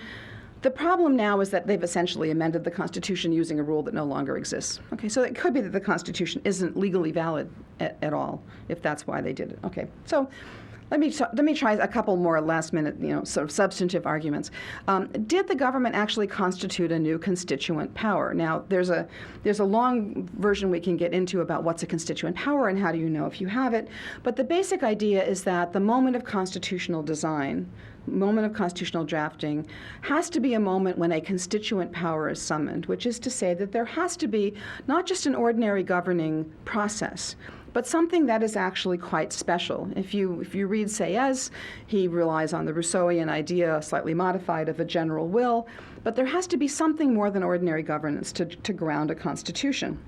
The problem now is that they've essentially amended the Constitution using a rule that no longer exists. Okay, so it could be that the Constitution isn't legally valid at all, if that's why they did it. Okay, so let me try a couple more last-minute, sort of substantive arguments. Did the government actually constitute a new constituent power? Now, there's a long version we can get into about what's a constituent power and how do you know if you have it. But the basic idea is that the moment of constitutional design, moment of constitutional drafting, has to be a moment when a constituent power is summoned, which is to say that there has to be not just an ordinary governing process, but something that is actually quite special. If you read Sayez, he relies on the Rousseauian idea, slightly modified, of a general will, but there has to be something more than ordinary governance to ground a constitution.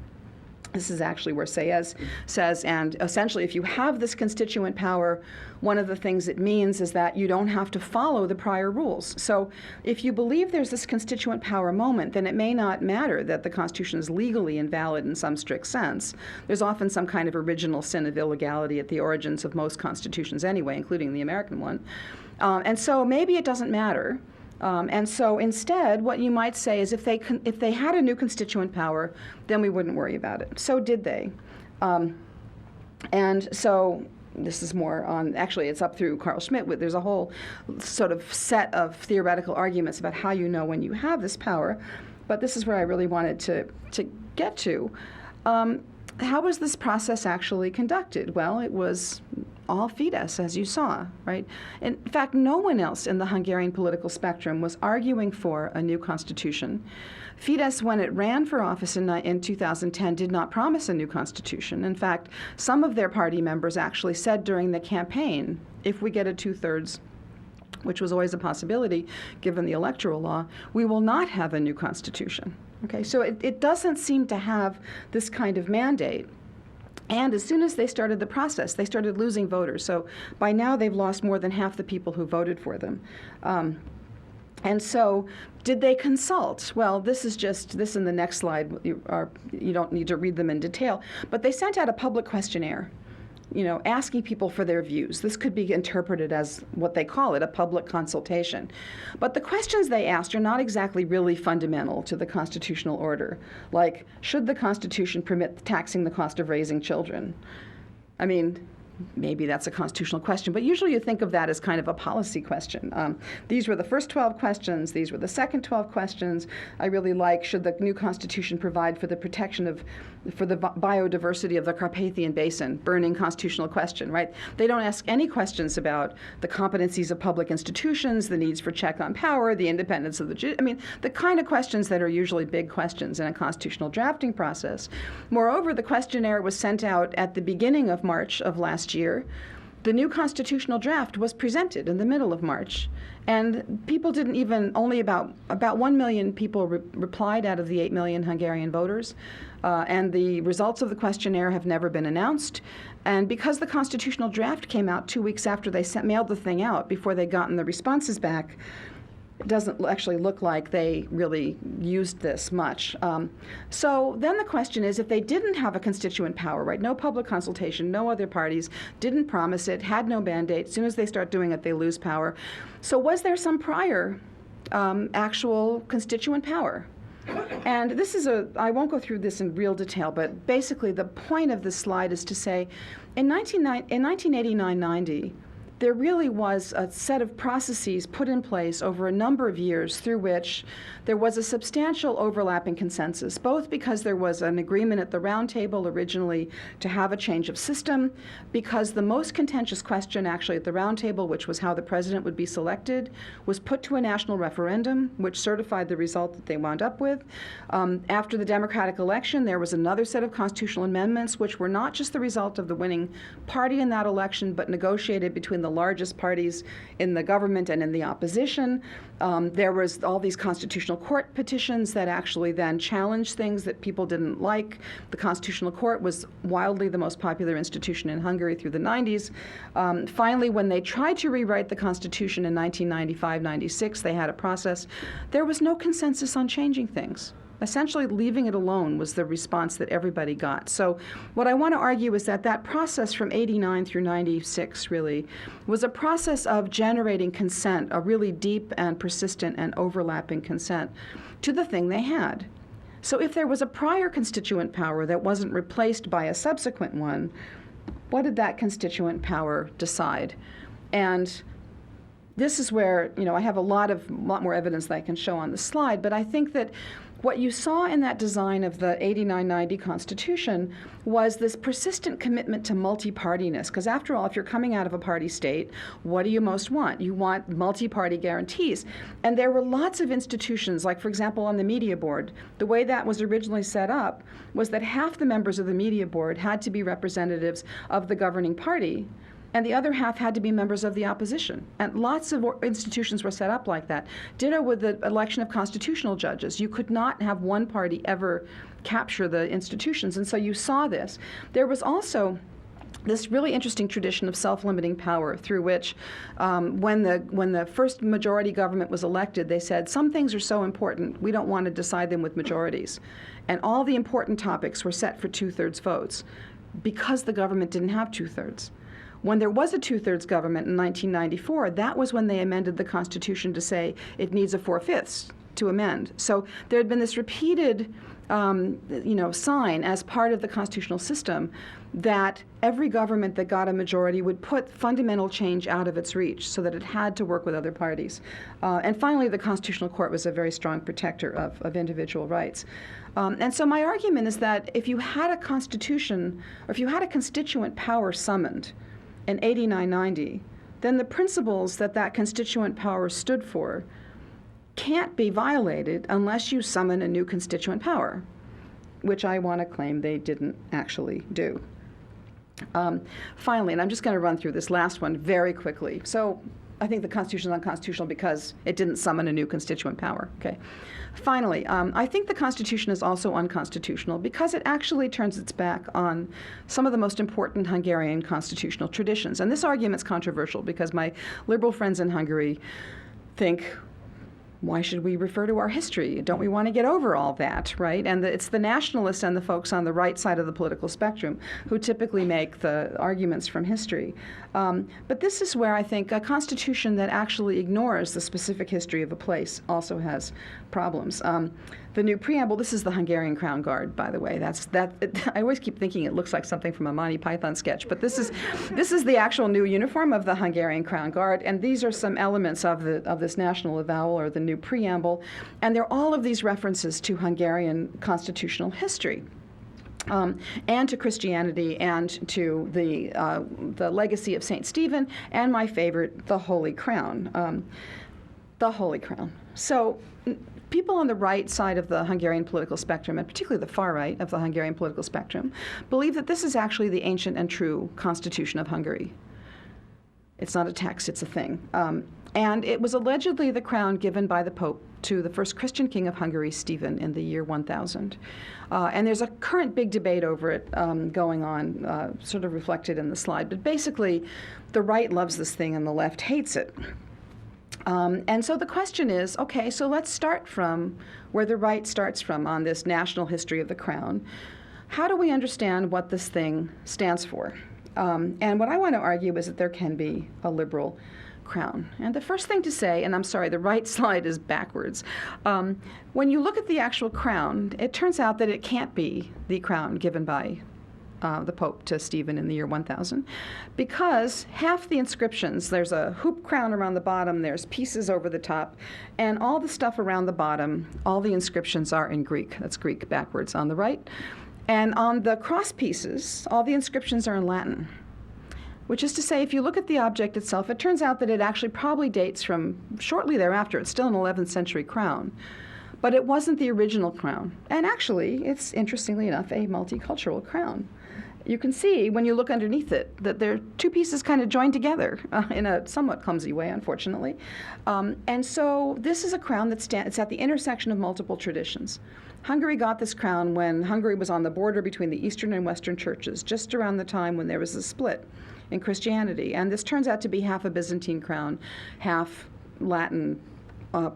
This is actually where Sayez says, and essentially if you have this constituent power, one of the things it means is that you don't have to follow the prior rules. So if you believe there's this constituent power moment, then it may not matter that the Constitution is legally invalid in some strict sense. There's often some kind of original sin of illegality at the origins of most constitutions anyway, including the American one. And so maybe it doesn't matter. And so instead, what you might say is if they had a new constituent power, then we wouldn't worry about it. So did they? And so this is more on, actually it's up through Carl Schmitt. There's a whole sort of set of theoretical arguments about how you know when you have this power. But this is where I really wanted to get to. How was this process actually conducted? Well, it was all Fidesz, as you saw, right? In fact, no one else in the Hungarian political spectrum was arguing for a new constitution. Fidesz, when it ran for office in 2010, did not promise a new constitution. In fact, some of their party members actually said during the campaign, if we get a two-thirds, which was always a possibility given the electoral law, we will not have a new constitution. Okay, so it doesn't seem to have this kind of mandate. And as soon as they started the process, they started losing voters. So by now they've lost more than half the people who voted for them. And so did they consult? Well, this in the next slide, you don't need to read them in detail, but they sent out a public questionnaire, asking people for their views. This could be interpreted as what they call it, a public consultation. But the questions they asked are not exactly really fundamental to the constitutional order, like, should the Constitution permit taxing the cost of raising children? I mean, maybe that's a constitutional question, but usually you think of that as kind of a policy question. These were the first 12 questions. These were the second 12 questions. I really like, should the new Constitution provide for the protection for the biodiversity of the Carpathian Basin? Burning constitutional question, right? They don't ask any questions about the competencies of public institutions, the needs for check on power, the independence of the kind of questions that are usually big questions in a constitutional drafting process. Moreover, the questionnaire was sent out at the beginning of March of last year. The new constitutional draft was presented in the middle of March, and people didn't even, only about 1 million people replied out of the 8 million Hungarian voters, and the results of the questionnaire have never been announced. And because the constitutional draft came out 2 weeks after they mailed the thing out, before they'd gotten the responses back, it doesn't actually look like they really used this much. So then the question is, if they didn't have a constituent power, right, no public consultation, no other parties, didn't promise it, had no mandate, as soon as they start doing it, they lose power. So was there some prior actual constituent power? And this is I won't go through this in real detail, but basically the point of this slide is to say, in 1989-90, there really was a set of processes put in place over a number of years through which there was a substantial overlapping consensus, both because there was an agreement at the Round Table originally to have a change of system, because the most contentious question actually at the Round Table, which was how the president would be selected, was put to a national referendum, which certified the result that they wound up with. After the democratic election, there was another set of constitutional amendments, which were not just the result of the winning party in that election, but negotiated between the largest parties in the government and in the opposition. There was all these constitutional court petitions that actually then challenged things that people didn't like. The Constitutional Court was wildly the most popular institution in Hungary through the 90s. Finally, when they tried to rewrite the Constitution in 1995-96, they had a process. There was no consensus on changing things. Essentially, leaving it alone was the response that everybody got. So what I want to argue is that that process from 89 through 96 really was a process of generating consent, a really deep and persistent and overlapping consent to the thing they had. So if there was a prior constituent power that wasn't replaced by a subsequent one, what did that constituent power decide? And this is where, I have a lot more evidence that I can show on the slide, but I think that what you saw in that design of the 89-90 Constitution was this persistent commitment to multi-partiness, because after all, if you're coming out of a party state, what do you most want? You want multi-party guarantees. And there were lots of institutions, like for example on the media board, the way that was originally set up was that half the members of the media board had to be representatives of the governing party, and the other half had to be members of the opposition. And lots of institutions were set up like that. Ditto with the election of constitutional judges. You could not have one party ever capture the institutions, and so you saw this. There was also this really interesting tradition of self-limiting power through which, when the first majority government was elected, they said, some things are so important, we don't want to decide them with majorities. And all the important topics were set for two-thirds votes because the government didn't have two-thirds. When there was a two-thirds government in 1994, that was when they amended the Constitution to say it needs a four-fifths to amend. So there had been this repeated sign as part of the constitutional system that every government that got a majority would put fundamental change out of its reach so that it had to work with other parties. And finally, the Constitutional Court was a very strong protector of individual rights. And so my argument is that if you had a constitution, or if you had a constituent power summoned in 89-90, then the principles that that constituent power stood for can't be violated unless you summon a new constituent power, which I want to claim they didn't actually do. Finally, and I'm just going to run through this last one very quickly. So I think the Constitution is unconstitutional because it didn't summon a new constituent power. Okay. Finally, I think the Constitution is also unconstitutional because it actually turns its back on some of the most important Hungarian constitutional traditions. And this argument's controversial because my liberal friends in Hungary think, why should we refer to our history? Don't we want to get over all that, right? And it's the nationalists and the folks on the right side of the political spectrum who typically make the arguments from history. But this is where I think a constitution that actually ignores the specific history of a place also has problems. The new preamble, this is the Hungarian Crown Guard, by the way. I always keep thinking it looks like something from a Monty Python sketch, but this is the actual new uniform of the Hungarian Crown Guard, and these are some elements of this national avowal or the new preamble, and there are all of these references to Hungarian constitutional history. And to Christianity and to the legacy of St. Stephen, and my favorite, the Holy Crown. The Holy Crown. So people on the right side of the Hungarian political spectrum, and particularly the far right of the Hungarian political spectrum, believe that this is actually the ancient and true Constitution of Hungary. It's not a text, it's a thing. And it was allegedly the crown given by the Pope to the first Christian king of Hungary, Stephen, in the year 1000. And there's a current big debate over it going on, sort of reflected in the slide. But basically, the right loves this thing and the left hates it. And so the question is, okay, so let's start from where the right starts from on this national history of the crown. How do we understand what this thing stands for? And what I want to argue is that there can be a liberal crown. And the first thing to say, and I'm sorry, the right slide is backwards. When you look at the actual crown, it turns out that it can't be the crown given by the Pope to Stephen in the year 1000, because half the inscriptions, there's a hoop crown around the bottom, there's pieces over the top, and all the stuff around the bottom, all the inscriptions are in Greek. That's Greek backwards on the right. And on the cross pieces, all the inscriptions are in Latin, which is to say, if you look at the object itself, it turns out that it actually probably dates from shortly thereafter. It's still an 11th century crown. But it wasn't the original crown. And actually, it's, interestingly enough, a multicultural crown. You can see, when you look underneath it, that there are two pieces kind of joined together in a somewhat clumsy way, unfortunately. And so this is a crown that it's at the intersection of multiple traditions. Hungary got this crown when Hungary was on the border between the Eastern and Western churches, just around the time when there was a split in Christianity. And this turns out to be half a Byzantine crown, half Latin,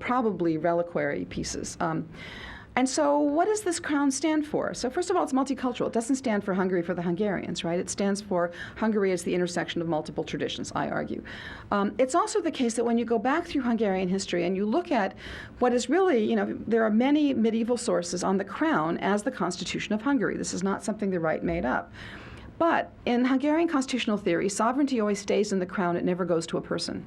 probably reliquary pieces. And so what does this crown stand for? So first of all, it's multicultural. It doesn't stand for Hungary for the Hungarians, right? It stands for Hungary as the intersection of multiple traditions, I argue. It's also the case that when you go back through Hungarian history and you look at what is really, there are many medieval sources on the crown as the Constitution of Hungary. This is not something the right made up. But in Hungarian constitutional theory, sovereignty always stays in the crown. It never goes to a person.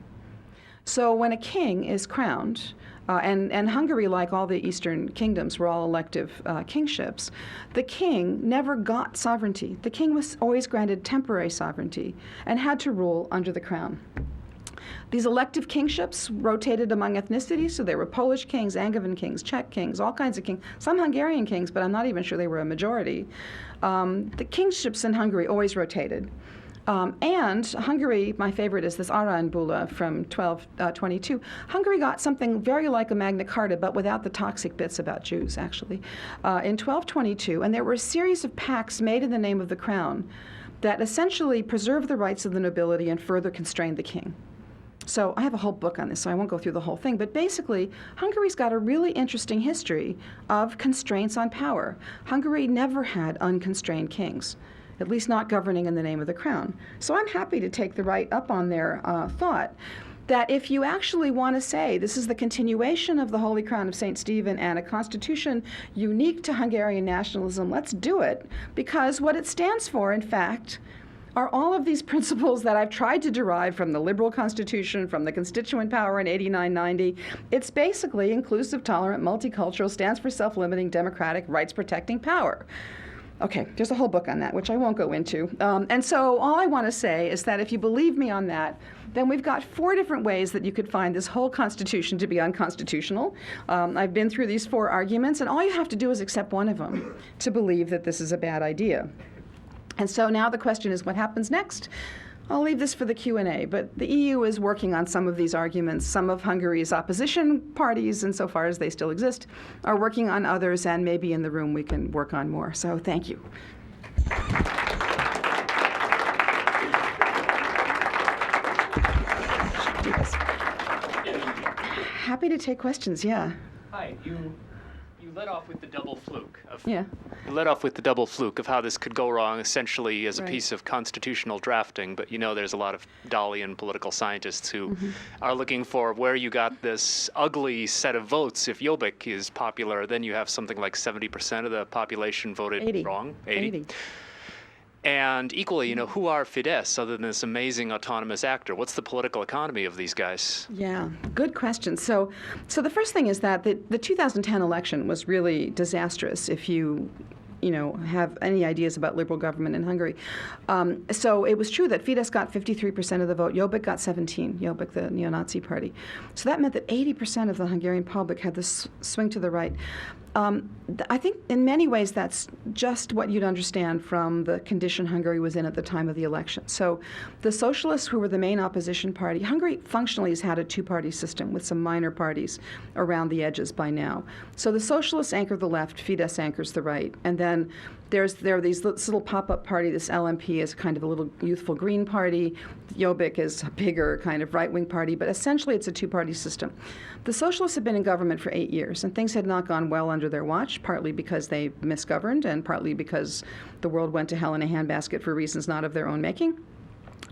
So when a king is crowned, and Hungary, like all the Eastern kingdoms, were all elective kingships, the king never got sovereignty. The king was always granted temporary sovereignty and had to rule under the crown. These elective kingships rotated among ethnicities, so there were Polish kings, Angevin kings, Czech kings, all kinds of kings, some Hungarian kings, but I'm not even sure they were a majority. The kingships in Hungary always rotated. And Hungary, my favorite is this Aranybulla from 1222. Hungary got something very like a Magna Carta, but without the toxic bits about Jews, actually, in 1222. And there were a series of pacts made in the name of the crown that essentially preserved the rights of the nobility and further constrained the king. So I have a whole book on this, so I won't go through the whole thing. But basically, Hungary's got a really interesting history of constraints on power. Hungary never had unconstrained kings, at least not governing in the name of the crown. So I'm happy to take the right up on their thought that if you actually want to say this is the continuation of the Holy Crown of St. Stephen and a constitution unique to Hungarian nationalism, let's do it, because what it stands for, in fact, are all of these principles that I've tried to derive from the liberal constitution, from the Constituent Power in 8990. It's basically inclusive, tolerant, multicultural, stands for self-limiting, democratic, rights-protecting power. Okay, there's a whole book on that, which I won't go into. And so all I want to say is that if you believe me on that, then we've got 4 different ways that you could find this whole Constitution to be unconstitutional. I've been through these 4 arguments, and all you have to do is accept one of them to believe that this is a bad idea. And so now the question is, what happens next? I'll leave this for the Q&A, but the EU is working on some of these arguments. Some of Hungary's opposition parties, insofar as they still exist, are working on others, and maybe in the room we can work on more. So thank you. Happy to take questions, yeah. Hi, you led off with the double fluke of Yeah. You led off with the double fluke of how this could go wrong essentially as a Right. piece of constitutional drafting, but there's a lot of Dalian political scientists who are looking for where you got this ugly set of votes. If Jobbik is popular, then you have something like 70% of the population voted 80. wrong. 80. And equally, who are Fidesz other than this amazing autonomous actor? What's the political economy of these guys? Yeah, good question. So the first thing is that the 2010 election was really disastrous if you have any ideas about liberal government in Hungary. So it was true that Fidesz got 53% of the vote. Jobbik got 17%, Jobbik, the neo-Nazi party. So that meant that 80% of the Hungarian public had this swing to the right. I think in many ways that's just what you'd understand from the condition Hungary was in at the time of the election. So the socialists, who were the main opposition party, Hungary functionally has had a 2-party system with some minor parties around the edges by now. So the socialists anchor the left, Fidesz anchors the right, and then there are this little pop-up party. This LMP is kind of a little youthful green party. Jobbik is a bigger kind of right-wing party, but essentially it's a 2-party system. The socialists have been in government for 8 years, and things had not gone well under their watch, partly because they misgoverned and partly because the world went to hell in a handbasket for reasons not of their own making.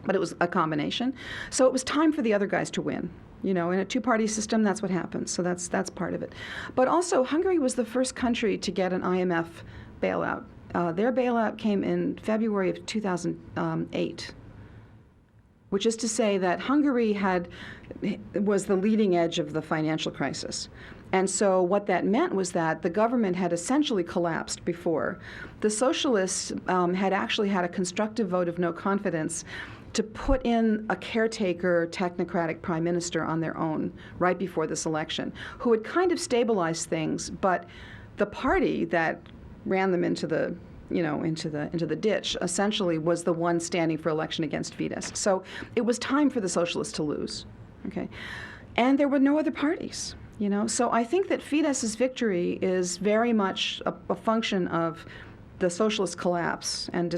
But it was a combination. So it was time for the other guys to win. In a 2-party system, that's what happens. So that's part of it. But also, Hungary was the first country to get an IMF bailout. Their bailout came in February of 2008, which is to say that Hungary was the leading edge of the financial crisis. And so what that meant was that the government had essentially collapsed before. The socialists had actually had a constructive vote of no confidence to put in a caretaker technocratic prime minister on their own right before this election, who had kind of stabilized things, but the party that ran them into the ditch essentially was the one standing for election against Fidesz. So it was time for the socialists to lose. Okay, and there were no other parties. So I think that Fidesz's victory is very much a function of the socialist collapse and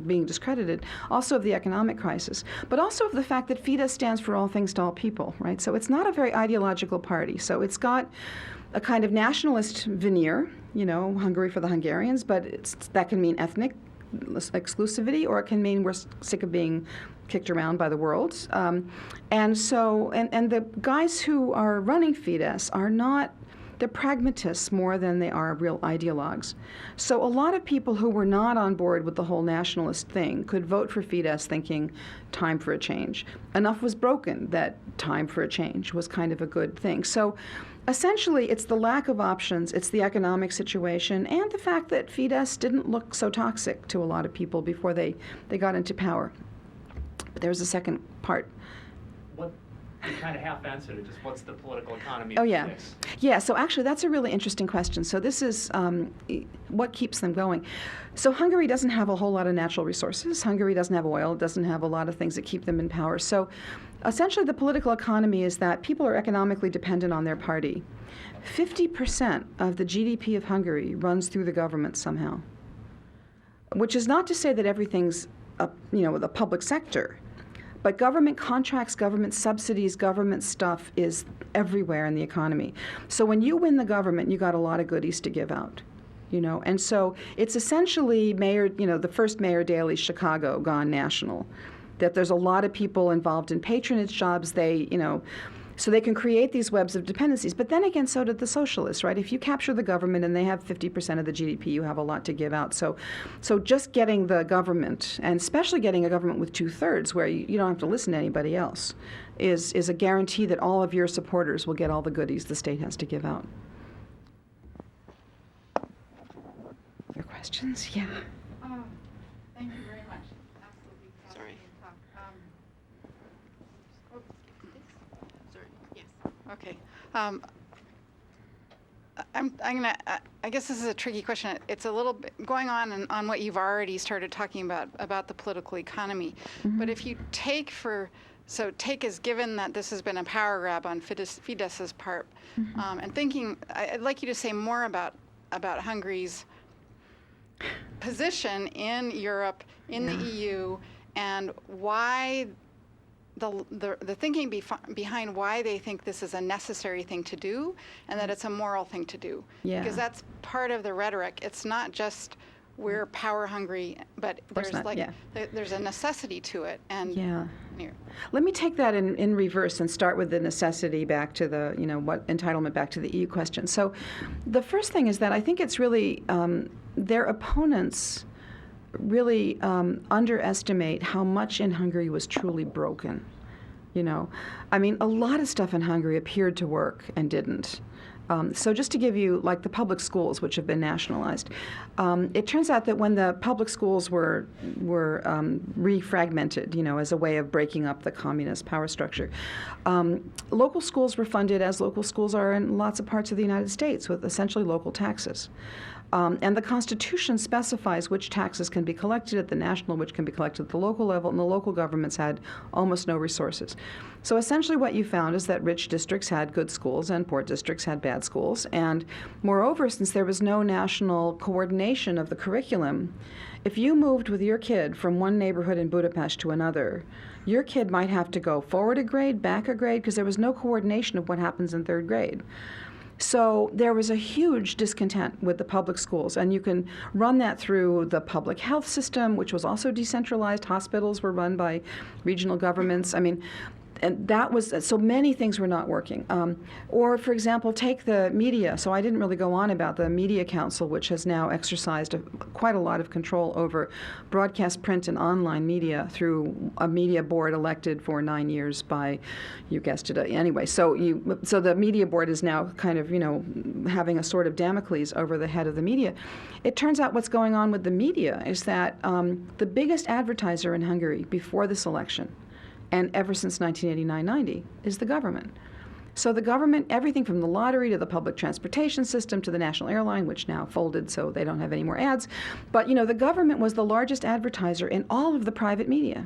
being discredited, also of the economic crisis, but also of the fact that Fidesz stands for all things to all people, right? So it's not a very ideological party. So it's got a kind of nationalist veneer, Hungary for the Hungarians, but that can mean ethnic exclusivity, or it can mean we're sick of being kicked around by the world. And the guys who are running Fidesz are not, they're pragmatists more than they are real ideologues. So a lot of people who were not on board with the whole nationalist thing could vote for Fidesz thinking, time for a change. Enough was broken that time for a change was kind of a good thing. So essentially, it's the lack of options, it's the economic situation, and the fact that Fidesz didn't look so toxic to a lot of people before they got into power. But there's a second part. You kind of half answered it, just what's the political economy Oh, of yeah. Fidesz? Yeah, so actually that's a really interesting question. So this is what keeps them going. So Hungary doesn't have a whole lot of natural resources. Hungary doesn't have oil. It doesn't have a lot of things that keep them in power. So essentially the political economy is that people are economically dependent on their party. 50% of the GDP of Hungary runs through the government somehow, which is not to say that everything's the public sector. But government contracts, government subsidies, government stuff is everywhere in the economy. So when you win the government, you got a lot of goodies to give out, And so it's essentially the first Mayor Daley's Chicago gone national. That there's a lot of people involved in patronage jobs. So they can create these webs of dependencies. But then again, so did the socialists, right? If you capture the government and they have 50% of the GDP, you have a lot to give out. So just getting the government, and especially getting a government with 2/3 where you don't have to listen to anybody else, is a guarantee that all of your supporters will get all the goodies the state has to give out. Other questions? Yeah. Thank you very much. Absolutely. Sorry. Sorry. Yes. Okay. I'm gonna. I guess this is a tricky question. It's a little bit going on what you've already started talking about the political economy. Mm-hmm. But if you take as given that this has been a power grab on Fidesz's part, Mm-hmm. and thinking, I'd like you to say more about Hungary's position in Europe, in the EU, and why the thinking behind why they think this is a necessary thing to do and that it's a moral thing to do. Yeah. Because that's part of the rhetoric. It's not just we're power hungry, but there's a necessity to it. And Yeah. Let me take that in reverse and start with the necessity back to the, what entitlement back to the EU question. So the first thing is that I think it's really their opponents really underestimate how much in Hungary was truly broken. I mean, a lot of stuff in Hungary appeared to work and didn't. So just to give you, like the public schools, which have been nationalized, it turns out that when the public schools were refragmented, as a way of breaking up the communist power structure, local schools were funded as local schools are in lots of parts of the United States with essentially local taxes. And the Constitution specifies which taxes can be collected at the national, which can be collected at the local level, and the local governments had almost no resources. So essentially what you found is that rich districts had good schools and poor districts had bad schools. And moreover, since there was no national coordination of the curriculum, if you moved with your kid from one neighborhood in Budapest to another, your kid might have to go forward a grade, back a grade, because there was no coordination of what happens in third grade. So there was a huge discontent with the public schools, and you can run that through the public health system, which was also decentralized. Hospitals were run by regional governments. I mean, and that was, so many things were not working. Or, for example, take the media. So I didn't really go on about the Media Council, which has now exercised quite a lot of control over broadcast, print, and online media through a media board elected for 9 years by, you guessed it, anyway. So the media board is now kind of, having a sort of Damocles over the head of the media. It turns out what's going on with the media is that the biggest advertiser in Hungary before this election, and ever since 1989-90, is the government. So the government, everything from the lottery to the public transportation system to the national airline, which now folded so they don't have any more ads, but the government was the largest advertiser in all of the private media.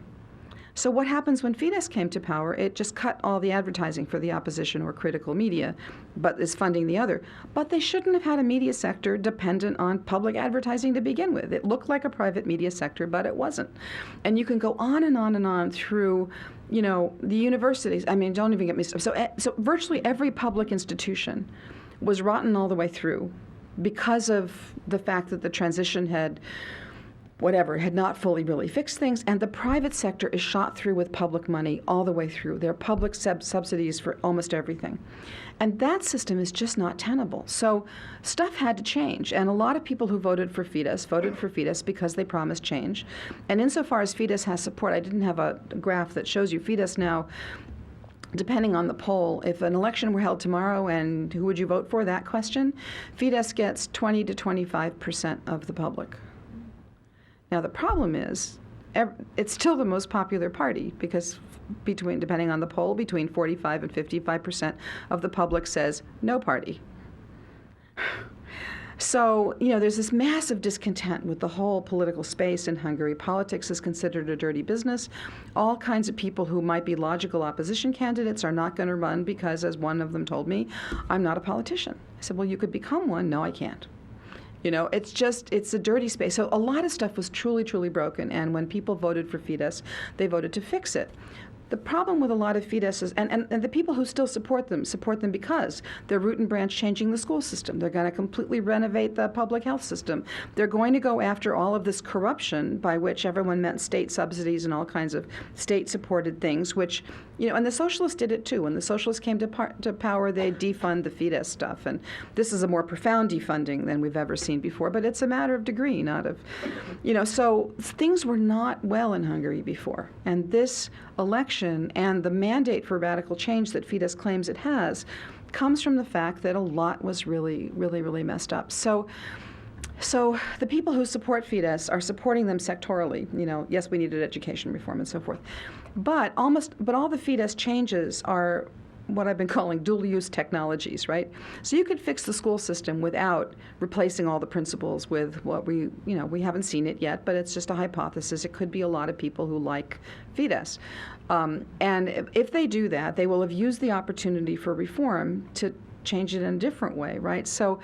So what happens when Fidesz came to power? It just cut all the advertising for the opposition or critical media, but is funding the other. But they shouldn't have had a media sector dependent on public advertising to begin with. It looked like a private media sector, but it wasn't. And you can go on and on and on through, the universities. I mean, don't even get me started. So virtually every public institution was rotten all the way through because of the fact that the transition had not fully really fixed things, and the private sector is shot through with public money all the way through. There are public subsidies for almost everything. And that system is just not tenable. So stuff had to change, and a lot of people who voted for Fidesz because they promised change. And insofar as Fidesz has support, I didn't have a graph that shows you, Fidesz now, depending on the poll, if an election were held tomorrow and who would you vote for, that question, Fidesz gets 20 to 25% of the public. Now, the problem is, it's still the most popular party because depending on the poll, between 45 and 55% of the public says no party. So, there's this massive discontent with the whole political space in Hungary. Politics is considered a dirty business. All kinds of people who might be logical opposition candidates are not going to run because, as one of them told me, I'm not a politician. I said, well, you could become one. No, I can't. It's a dirty space. So a lot of stuff was truly, truly broken. And when people voted for Fidesz, they voted to fix it. The problem with a lot of Fidesz is, and the people who still support them because they're root and branch changing the school system. They're going to completely renovate the public health system. They're going to go after all of this corruption by which everyone meant state subsidies and all kinds of state-supported things, which, and the socialists did it too. When the socialists came to power, they defund the Fidesz stuff. And this is a more profound defunding than we've ever seen before, but it's a matter of degree, not of, so things were not well in Hungary before. And this election and the mandate for radical change that Fidesz claims it has comes from the fact that a lot was really, really, really messed up. So the people who support Fidesz are supporting them sectorally. Yes, we needed education reform and so forth. But all the Fidesz changes are what I've been calling dual-use technologies, right? So you could fix the school system without replacing all the principals with what we haven't seen it yet, but it's just a hypothesis. It could be a lot of people who like Fidesz. And if they do that, they will have used the opportunity for reform to change it in a different way, right? So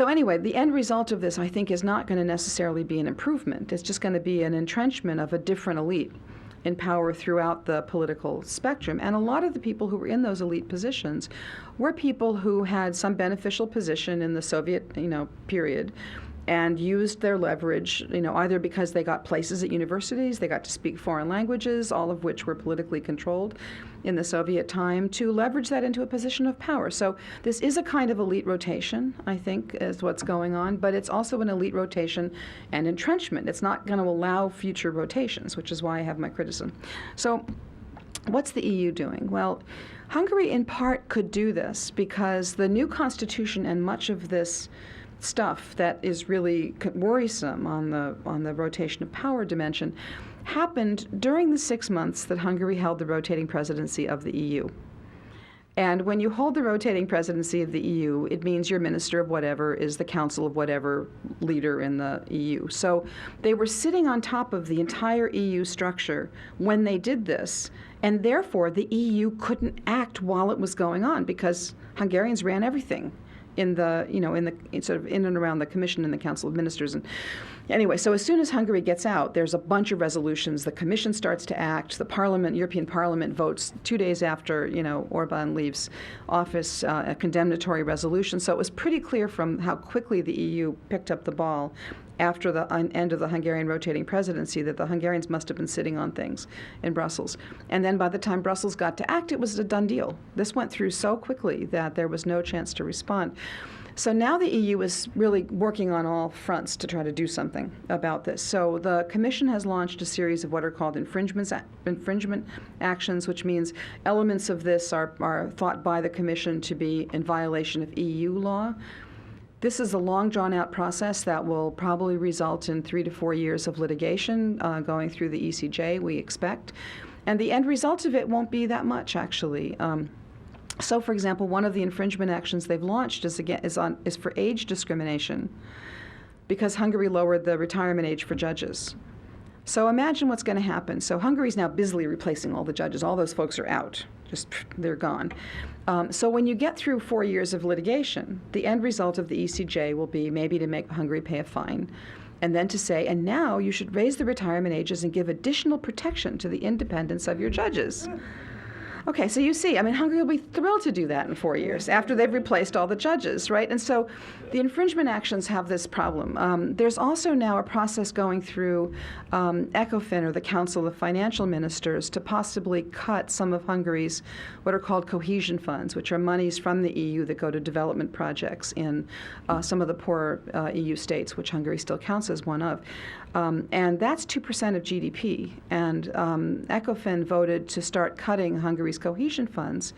anyway, the end result of this, I think, is not going to necessarily be an improvement. It's just going to be an entrenchment of a different elite in power throughout the political spectrum. And a lot of the people who were in those elite positions were people who had some beneficial position in the Soviet, period, and used their leverage, either because they got places at universities, they got to speak foreign languages, all of which were politically controlled in the Soviet time, to leverage that into a position of power. So this is a kind of elite rotation, I think, is what's going on, but it's also an elite rotation and entrenchment. It's not going to allow future rotations, which is why I have my criticism. So what's the EU doing? Well, Hungary in part could do this because the new constitution and much of this stuff that is really worrisome on the rotation of power dimension happened during the 6 months that Hungary held the rotating presidency of the EU. And when you hold the rotating presidency of the EU, it means your minister of whatever is the council of whatever leader in the EU. So they were sitting on top of the entire EU structure when they did this, and therefore the EU couldn't act while it was going on because Hungarians ran everything in and around the Commission and the Council of Ministers. And anyway, so as soon as Hungary gets out, there's a bunch of resolutions. The Commission starts to act. The European Parliament votes 2 days after, Orban leaves office, a condemnatory resolution. So it was pretty clear from how quickly the EU picked up the ball after the end of the Hungarian rotating presidency that the Hungarians must have been sitting on things in Brussels. And then by the time Brussels got to act, it was a done deal. This went through so quickly that there was no chance to respond. So now the EU is really working on all fronts to try to do something about this. So the Commission has launched a series of what are called infringement actions, which means elements of this are thought by the Commission to be in violation of EU law. This is a long, drawn-out process that will probably result in 3 to 4 years of litigation going through the ECJ, we expect. And the end result of it won't be that much, actually. So, for example, one of the infringement actions they've launched is for age discrimination because Hungary lowered the retirement age for judges. So imagine what's going to happen. So Hungary's now busily replacing all the judges. All those folks are out. They're gone. So when you get through 4 years of litigation, the end result of the ECJ will be maybe to make Hungary pay a fine, and then to say, and now you should raise the retirement ages and give additional protection to the independence of your judges. Okay, so you see, I mean, Hungary will be thrilled to do that in 4 years after they've replaced all the judges, right? And so the infringement actions have this problem. There's also now a process going through ECOFIN, or the Council of Financial Ministers, to possibly cut some of Hungary's what are called cohesion funds, which are monies from the EU that go to development projects in some of the poorer EU states, which Hungary still counts as one of. And that's 2% of GDP. And ECOFIN voted to start cutting Hungary's cohesion funds.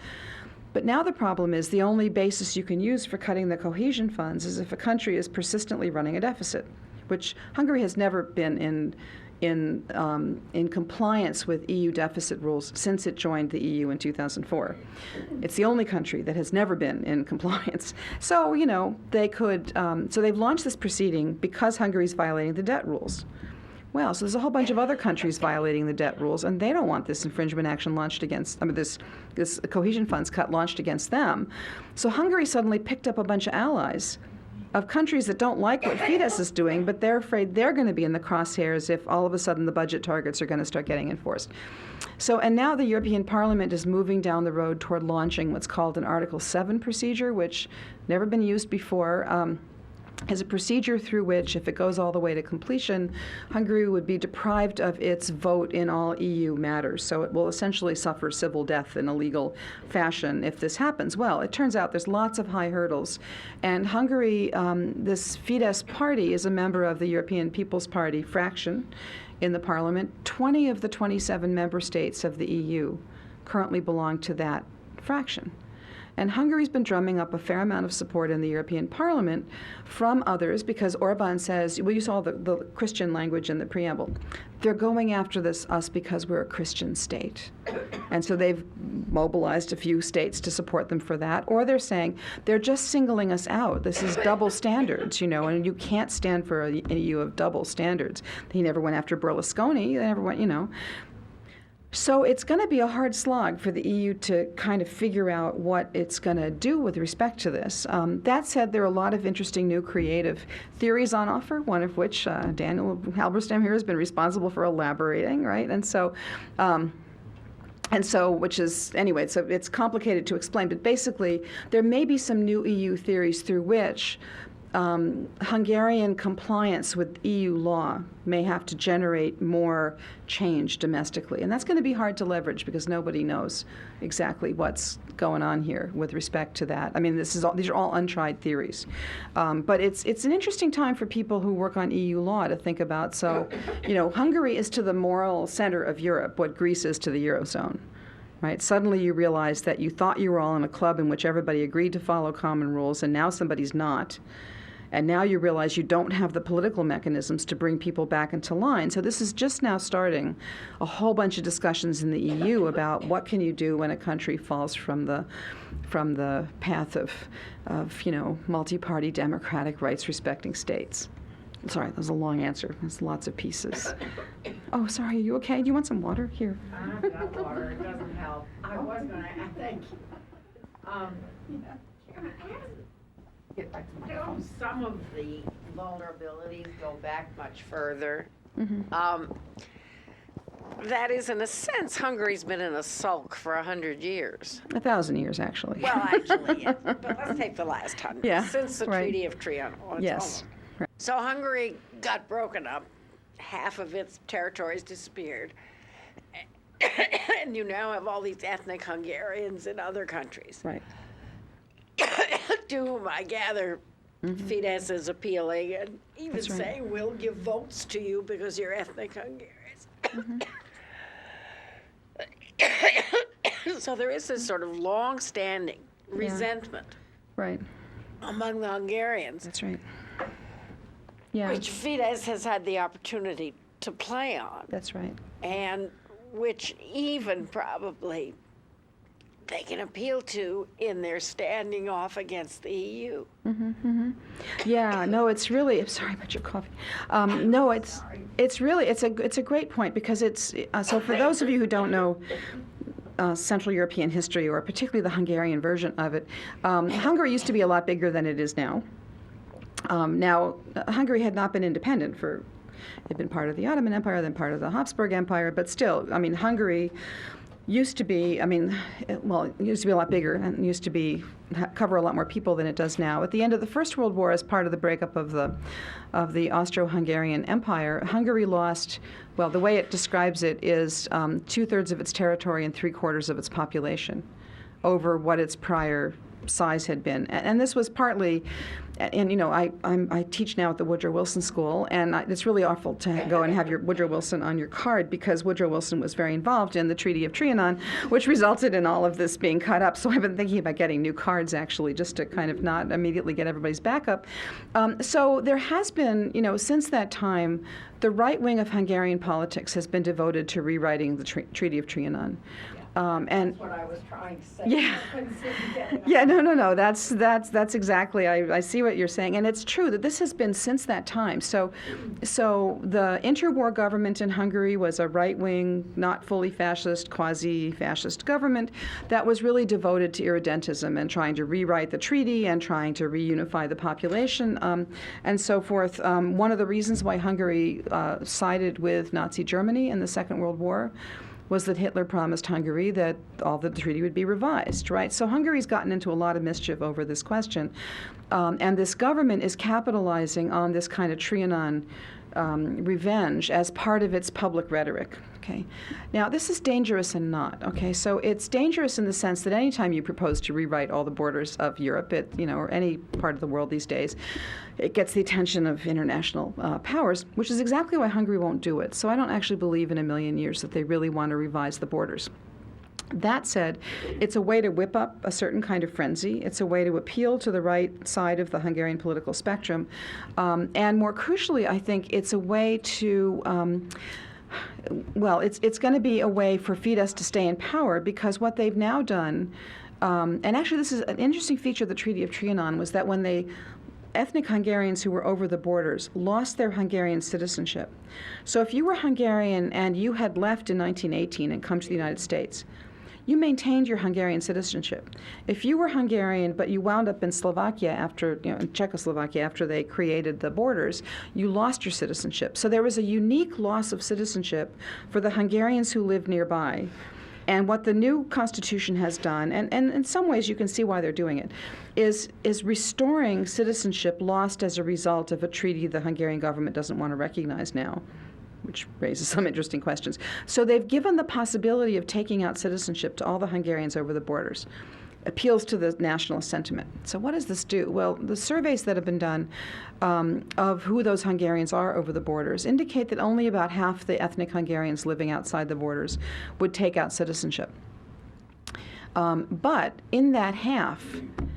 But now the problem is the only basis you can use for cutting the cohesion funds is if a country is persistently running a deficit, which Hungary has never been in compliance with EU deficit rules since it joined the EU in 2004. It's the only country that has never been in compliance. So, you know, they could, so they've launched this proceeding because Hungary's violating the debt rules. Well, so there's a whole bunch of other countries violating the debt rules, and they don't want this infringement action launched against, this cohesion funds cut launched against them. So Hungary suddenly picked up a bunch of allies of countries that don't like what Fidesz is doing, but they're afraid they're going to be in the crosshairs if all of a sudden the budget targets are going to start getting enforced. So, and now the European Parliament is moving down the road toward launching what's called an Article 7 procedure, which never been used before. Is a procedure through which, if it goes all the way to completion, Hungary would be deprived of its vote in all EU matters. So it will essentially suffer civil death in a legal fashion if this happens. Well, it turns out there's lots of high hurdles. And Hungary, this Fidesz party is a member of the European People's Party fraction in the parliament. 20 of the 27 member states of the EU currently belong to that fraction. And Hungary's been drumming up a fair amount of support in the European Parliament from others because Orban says, well, you saw the Christian language in the preamble. They're going after us because we're a Christian state. And so they've mobilized a few states to support them for that. Or they're saying, they're just singling us out. This is double standards, you know, and you can't stand for an EU of double standards. He never went after Berlusconi. They never went, you know. So it's going to be a hard slog for the EU to kind of figure out what it's going to do with respect to this. That said, there are a lot of interesting new creative theories on offer, one of which Daniel Halberstam here has been responsible for elaborating, right? And so, which is, anyway, so it's complicated to explain, but basically there may be some new EU theories through which Hungarian compliance with EU law may have to generate more change domestically. And that's going to be hard to leverage because nobody knows exactly what's going on here with respect to that. I mean, these are all untried theories. But it's an interesting time for people who work on EU law to think about. So, you know, Hungary is to the moral center of Europe what Greece is to the Eurozone. Right? Suddenly you realize that you thought you were all in a club in which everybody agreed to follow common rules, and now somebody's not. And now you realize you don't have the political mechanisms to bring people back into line. So this is just now starting a whole bunch of discussions in the EU about what can you do when a country falls from the path of you know, multi-party democratic rights-respecting states. Sorry, that was a long answer. There's lots of pieces. Oh, sorry, are you okay? Do you want some water? Here. I've got water. It doesn't help. I was going to, thank you. Get back to my phone. Some of the vulnerabilities go back much further. Mm-hmm. That is, in a sense, Hungary's been in a sulk for 100 years. 1,000 years, actually. Well, actually, yeah. But let's take the last 100. Yeah, since the right. Treaty of Trianon. Yes. Right. So Hungary got broken up. Half of its territories disappeared. And you now have all these ethnic Hungarians in other countries. Right. To whom I gather Fidesz is appealing and even That's right. saying, we'll give votes to you because you're ethnic Hungarians. So there is this sort of long-standing resentment Right. among the Hungarians, That's right. Yeah. which Fidesz has had the opportunity to play on, That's right. and which even probably they can appeal to in their standing off against the EU. Yeah, no, it's really. I'm sorry about your coffee. No, it's a great point because it's so for those of you who don't know Central European history, or particularly the Hungarian version of it, Hungary used to be a lot bigger than it is now. Now, Hungary had not been independent for. It had been part of the Ottoman Empire, then part of the Habsburg Empire, but still, I mean, Hungary used to be, it used to be a lot bigger and used to be cover a lot more people than it does now. At the end of the First World War, as part of the breakup of the Austro-Hungarian Empire, Hungary lost, well, the way it describes it is 2/3 of its territory and 3/4 of its population over what its prior size had been. And this was partly, and I teach now at the Woodrow Wilson School, and it's really awful to go and have your Woodrow Wilson on your card, because Woodrow Wilson was very involved in the Treaty of Trianon, which resulted in all of this being cut up. So I've been thinking about getting new cards, actually, just to kind of not immediately get everybody's back up. So there has been, since that time, the right wing of Hungarian politics has been devoted to rewriting the Treaty of Trianon. And That's what I was trying to say. Yeah. Yeah, no. That's exactly. I see what you're saying, and it's true that this has been since that time. So the interwar government in Hungary was a right-wing, not fully fascist, quasi-fascist government that was really devoted to irredentism and trying to rewrite the treaty and trying to reunify the population, and so forth. One of the reasons why Hungary sided with Nazi Germany in the Second World War was that Hitler promised Hungary that the treaty would be revised, right? So Hungary's gotten into a lot of mischief over this question. And this government is capitalizing on this kind of Trianon revenge as part of its public rhetoric, okay? Now, this is dangerous and not, okay? So it's dangerous in the sense that anytime you propose to rewrite all the borders of Europe, or any part of the world these days, it gets the attention of international powers, which is exactly why Hungary won't do it. So I don't actually believe in a million years that they really want to revise the borders. That said, it's a way to whip up a certain kind of frenzy. It's a way to appeal to the right side of the Hungarian political spectrum. And more crucially, I think it's a way to, it's going to be a way for Fidesz to stay in power, because what they've now done, and actually this is an interesting feature of the Treaty of Trianon, was that when ethnic Hungarians who were over the borders lost their Hungarian citizenship. So if you were Hungarian and you had left in 1918 and come to the United States, you maintained your Hungarian citizenship. If you were Hungarian but you wound up in Slovakia in Czechoslovakia after they created the borders, you lost your citizenship. So there was a unique loss of citizenship for the Hungarians who lived nearby. And what the new Constitution has done, and in some ways you can see why they're doing it, is restoring citizenship lost as a result of a treaty the Hungarian government doesn't want to recognize now, which raises some interesting questions. So they've given the possibility of taking out citizenship to all the Hungarians over the borders. Appeals to the nationalist sentiment. So what does this do? Well, the surveys that have been done of who those Hungarians are over the borders indicate that only about half the ethnic Hungarians living outside the borders would take out citizenship. But in that half,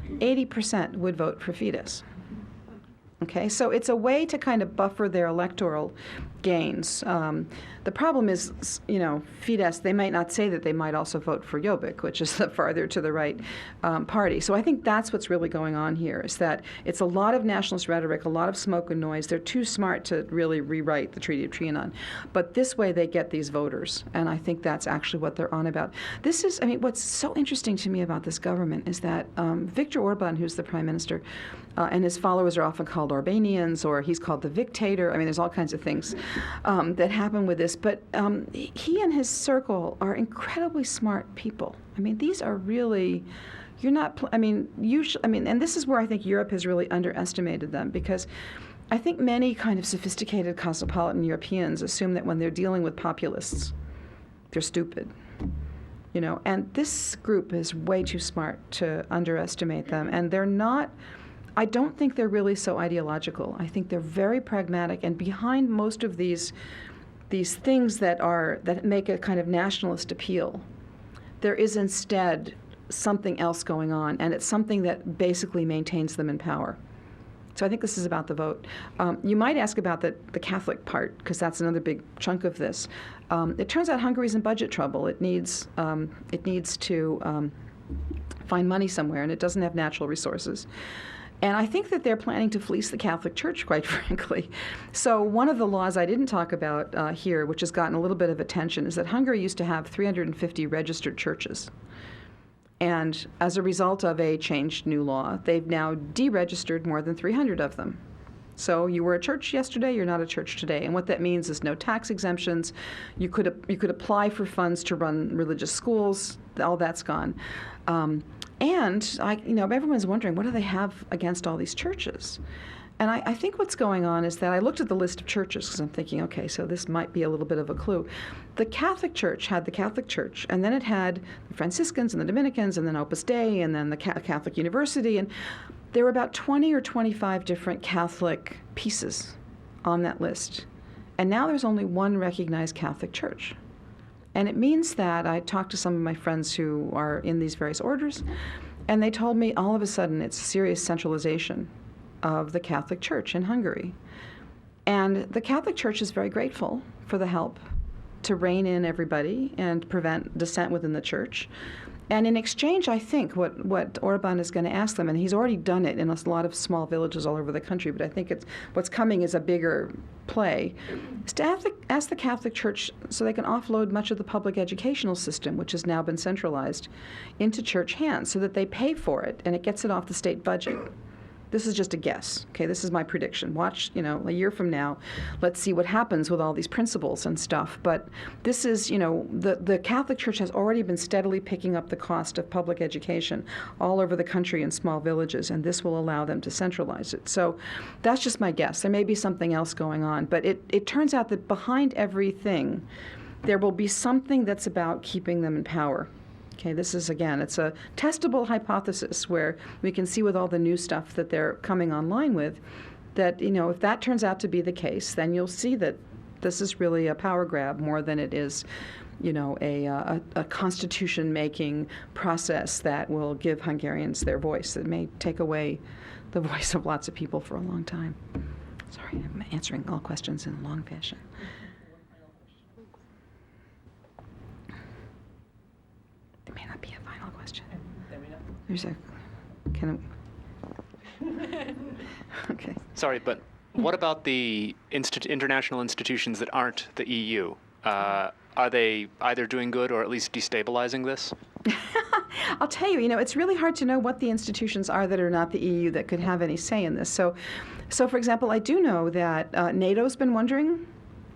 80% would vote for Fidesz. Okay, so it's a way to kind of buffer their electoral gains. The problem is, Fidesz, they might not say that they might also vote for Jobbik, which is the farther to the right party. So I think that's what's really going on here, is that it's a lot of nationalist rhetoric, a lot of smoke and noise. They're too smart to really rewrite the Treaty of Trianon. But this way they get these voters, and I think that's actually what they're on about. This is, what's so interesting to me about this government is that Viktor Orban, who's the prime minister, and his followers are often called Orbanians, or he's called the Victator. There's all kinds of things that happen with this. But he and his circle are incredibly smart people. These are really, you're not, and this is where I think Europe has really underestimated them, because I think many kind of sophisticated cosmopolitan Europeans assume that when they're dealing with populists, they're stupid. And this group is way too smart to underestimate them. And they're not, I don't think they're really so ideological. I think they're very pragmatic, and behind most of these things that make a kind of nationalist appeal, there is instead something else going on, and it's something that basically maintains them in power. So I think this is about the vote. You might ask about the Catholic part, because that's another big chunk of this. It turns out Hungary's in budget trouble. It needs to find money somewhere, and it doesn't have natural resources. And I think that they're planning to fleece the Catholic Church, quite frankly. So one of the laws I didn't talk about here, which has gotten a little bit of attention, is that Hungary used to have 350 registered churches. And as a result of a changed new law, they've now deregistered more than 300 of them. So you were a church yesterday, you're not a church today. And what that means is no tax exemptions. You could apply for funds to run religious schools. All that's gone. And everyone's wondering, what do they have against all these churches? And I think what's going on is that I looked at the list of churches because I'm thinking, okay, so this might be a little bit of a clue. The Catholic Church had the Catholic Church, and then it had the Franciscans and the Dominicans, and then Opus Dei, and then the Catholic University. And there were about 20 or 25 different Catholic pieces on that list. And now there's only one recognized Catholic Church. And it means that I talked to some of my friends who are in these various orders, and they told me all of a sudden it's serious centralization of the Catholic Church in Hungary. And the Catholic Church is very grateful for the help to rein in everybody and prevent dissent within the church. And in exchange, I think what Orban is going to ask them, and he's already done it in a lot of small villages all over the country, but I think what's coming is a bigger play, is to ask the Catholic Church so they can offload much of the public educational system, which has now been centralized, into church hands so that they pay for it and it gets it off the state budget. This is just a guess. Okay, this is my prediction. Watch, a year from now, let's see what happens with all these principles and stuff. But this is, the Catholic Church has already been steadily picking up the cost of public education all over the country in small villages, and this will allow them to centralize it. So that's just my guess. There may be something else going on, but it turns out that behind everything, there will be something that's about keeping them in power. Okay, this is, again, it's a testable hypothesis where we can see with all the new stuff that they're coming online with that, if that turns out to be the case, then you'll see that this is really a power grab more than it is, a constitution-making process that will give Hungarians their voice. It may take away the voice of lots of people for a long time. Sorry, I'm answering all questions in a long fashion. There may not be a final question. There's a, okay. Sorry, but what about the international institutions that aren't the EU? Are they either doing good or at least destabilizing this? I'll tell you, it's really hard to know what the institutions are that are not the EU that could have any say in this. So for example, I do know that NATO's been wondering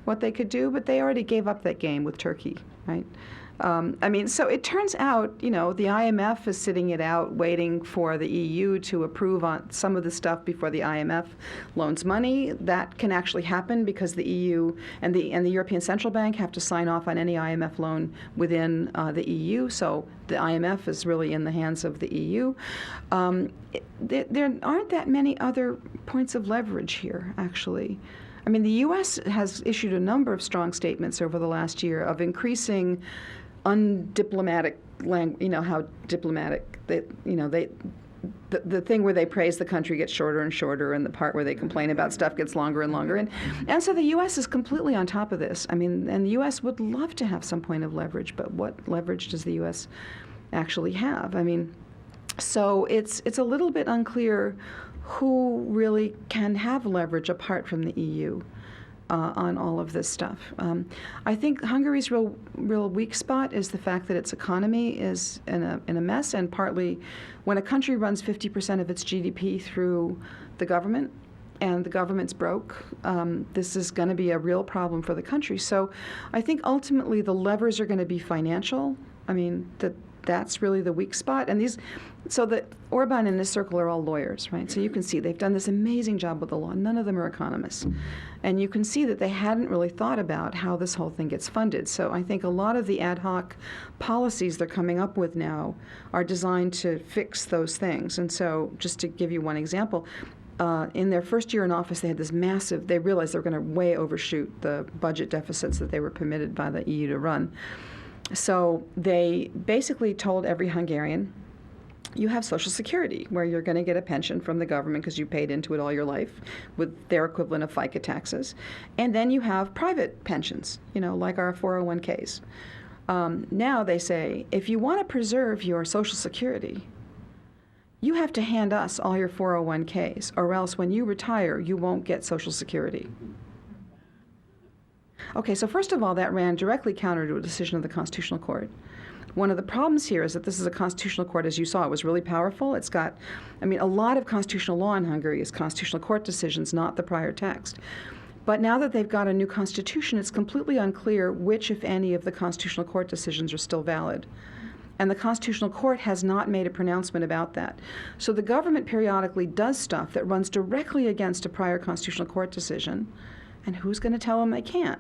what they could do, but they already gave up that game with Turkey, right? So it turns out, the IMF is sitting it out, waiting for the EU to approve on some of the stuff before the IMF loans money. That can actually happen because the EU and the European Central Bank have to sign off on any IMF loan within the EU. So the IMF is really in the hands of the EU. There aren't that many other points of leverage here, actually. The U.S. has issued a number of strong statements over the last year of increasing undiplomatic how diplomatic the thing where they praise the country gets shorter and shorter, and the part where they complain about stuff gets longer and longer. And so the U.S. is completely on top of this. And the U.S. would love to have some point of leverage, but what leverage does the U.S. actually have? So it's a little bit unclear who really can have leverage apart from the EU. On all of this stuff. I think Hungary's real weak spot is the fact that its economy is in a mess, and partly when a country runs 50% of its GDP through the government, and the government's broke, this is going to be a real problem for the country. So I think ultimately the levers are going to be financial. That's really the weak spot. And so that Orban and his circle are all lawyers, right? So you can see they've done this amazing job with the law. None of them are economists. And you can see that they hadn't really thought about how this whole thing gets funded. So I think a lot of the ad hoc policies they're coming up with now are designed to fix those things. And so just to give you one example, in their first year in office, they had this they realized they were going to way overshoot the budget deficits that they were permitted by the EU to run. So they basically told every Hungarian, you have Social Security, where you're going to get a pension from the government because you paid into it all your life with their equivalent of FICA taxes. And then you have private pensions, like our 401ks. Now they say, if you want to preserve your Social Security, you have to hand us all your 401ks, or else when you retire, you won't get Social Security. Okay, so first of all, that ran directly counter to a decision of the Constitutional Court. one of the problems here is that this is a constitutional court, as you saw. It was really powerful. It's got, I mean, a lot of constitutional law in Hungary is constitutional court decisions, not the prior text. But now that they've got a new constitution, it's completely unclear which, if any, of the constitutional court decisions are still valid. And the Constitutional Court has not made a pronouncement about that. So the government periodically does stuff that runs directly against a prior Constitutional Court decision, and who's going to tell them they can't?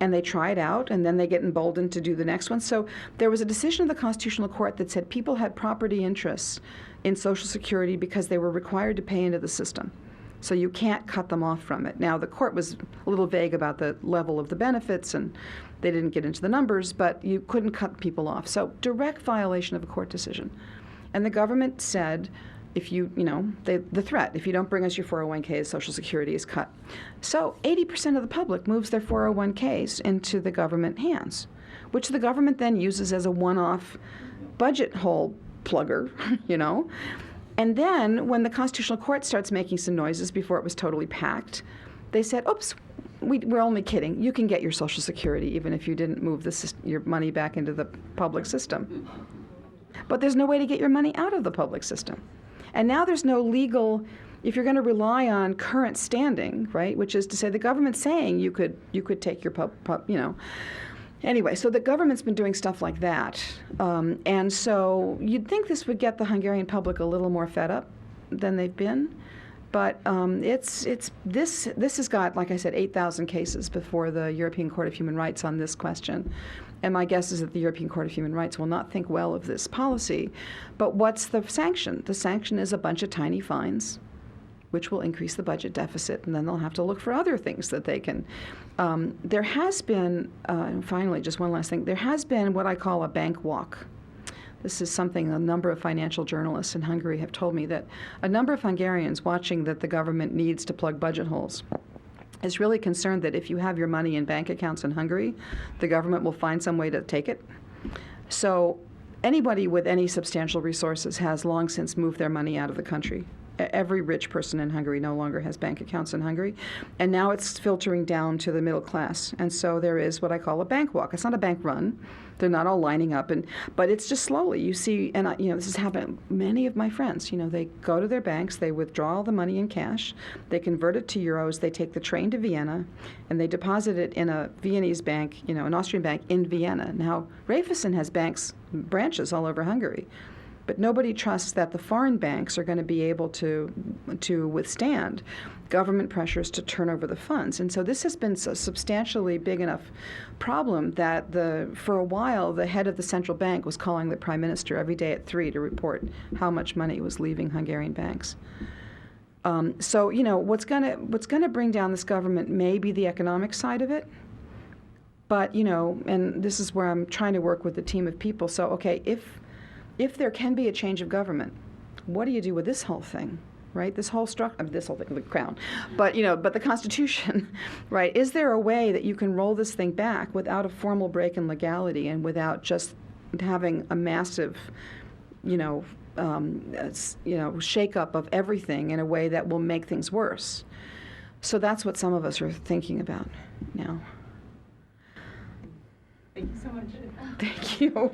And they try it out, and then they get emboldened to do the next one. So there was a decision of the Constitutional Court that said people had property interests in Social Security because they were required to pay into the system. So you can't cut them off from it. Now, the court was a little vague about the level of the benefits, and they didn't get into the numbers, but you couldn't cut people off. So direct violation of a court decision. And the government said, if you know, the threat, if you don't bring us your 401ks, Social Security is cut. So 80% of the public moves their 401ks into the government hands, which the government then uses as a one-off budget hole plugger, you know. And then when the Constitutional Court starts making some noises before it was totally packed, they said, oops, we're only kidding. You can get your Social Security even if you didn't move your money back into the public system. But there's no way to get your money out of the public system. And now there's no legal, if you're going to rely on current standing, right, which is to say the government's saying you could take your you know. Anyway, so the government's been doing stuff like that. And so you'd think this would get the Hungarian public a little more fed up than they've been. But this has got, like I said, 8,000 cases before the European Court of Human Rights on this question. And my guess is that the European Court of Human Rights will not think well of this policy. But what's the sanction? The sanction is a bunch of tiny fines, which will increase the budget deficit, and then they'll have to look for other things that they can. There has been, and finally, just one last thing, there has been what I call a bank walk. This is something a number of financial journalists in Hungary have told me, that a number of Hungarians watching that the government needs to plug budget holes is really concerned that if you have your money in bank accounts in Hungary, the government will find some way to take it. So anybody with any substantial resources has long since moved their money out of the country. Every rich person in Hungary no longer has bank accounts in Hungary, and now it's filtering down to the middle class. And so there is what I call a bank walk. It's not a bank run. They're not all lining up, but it's just slowly. You see, and this has happened. Many of my friends, they go to their banks, they withdraw all the money in cash, they convert it to euros, they take the train to Vienna, and they deposit it in a Viennese bank, an Austrian bank in Vienna. Now, Raiffeisen has branches all over Hungary. But nobody trusts that the foreign banks are going to be able to withstand government pressures to turn over the funds. And so this has been a substantially big enough problem that for a while the head of the central bank was calling the prime minister every day at 3 to report how much money was leaving Hungarian banks. So what's going to bring down this government may be the economic side of it. But and this is where I'm trying to work with a team of people. So okay, if there can be a change of government, what do you do with this whole thing, right? This whole structure, this whole thing, the crown, but the Constitution, right? Is there a way that you can roll this thing back without a formal break in legality and without just having a massive, shake-up of everything in a way that will make things worse? So that's what some of us are thinking about now. Thank you so much. Thank you.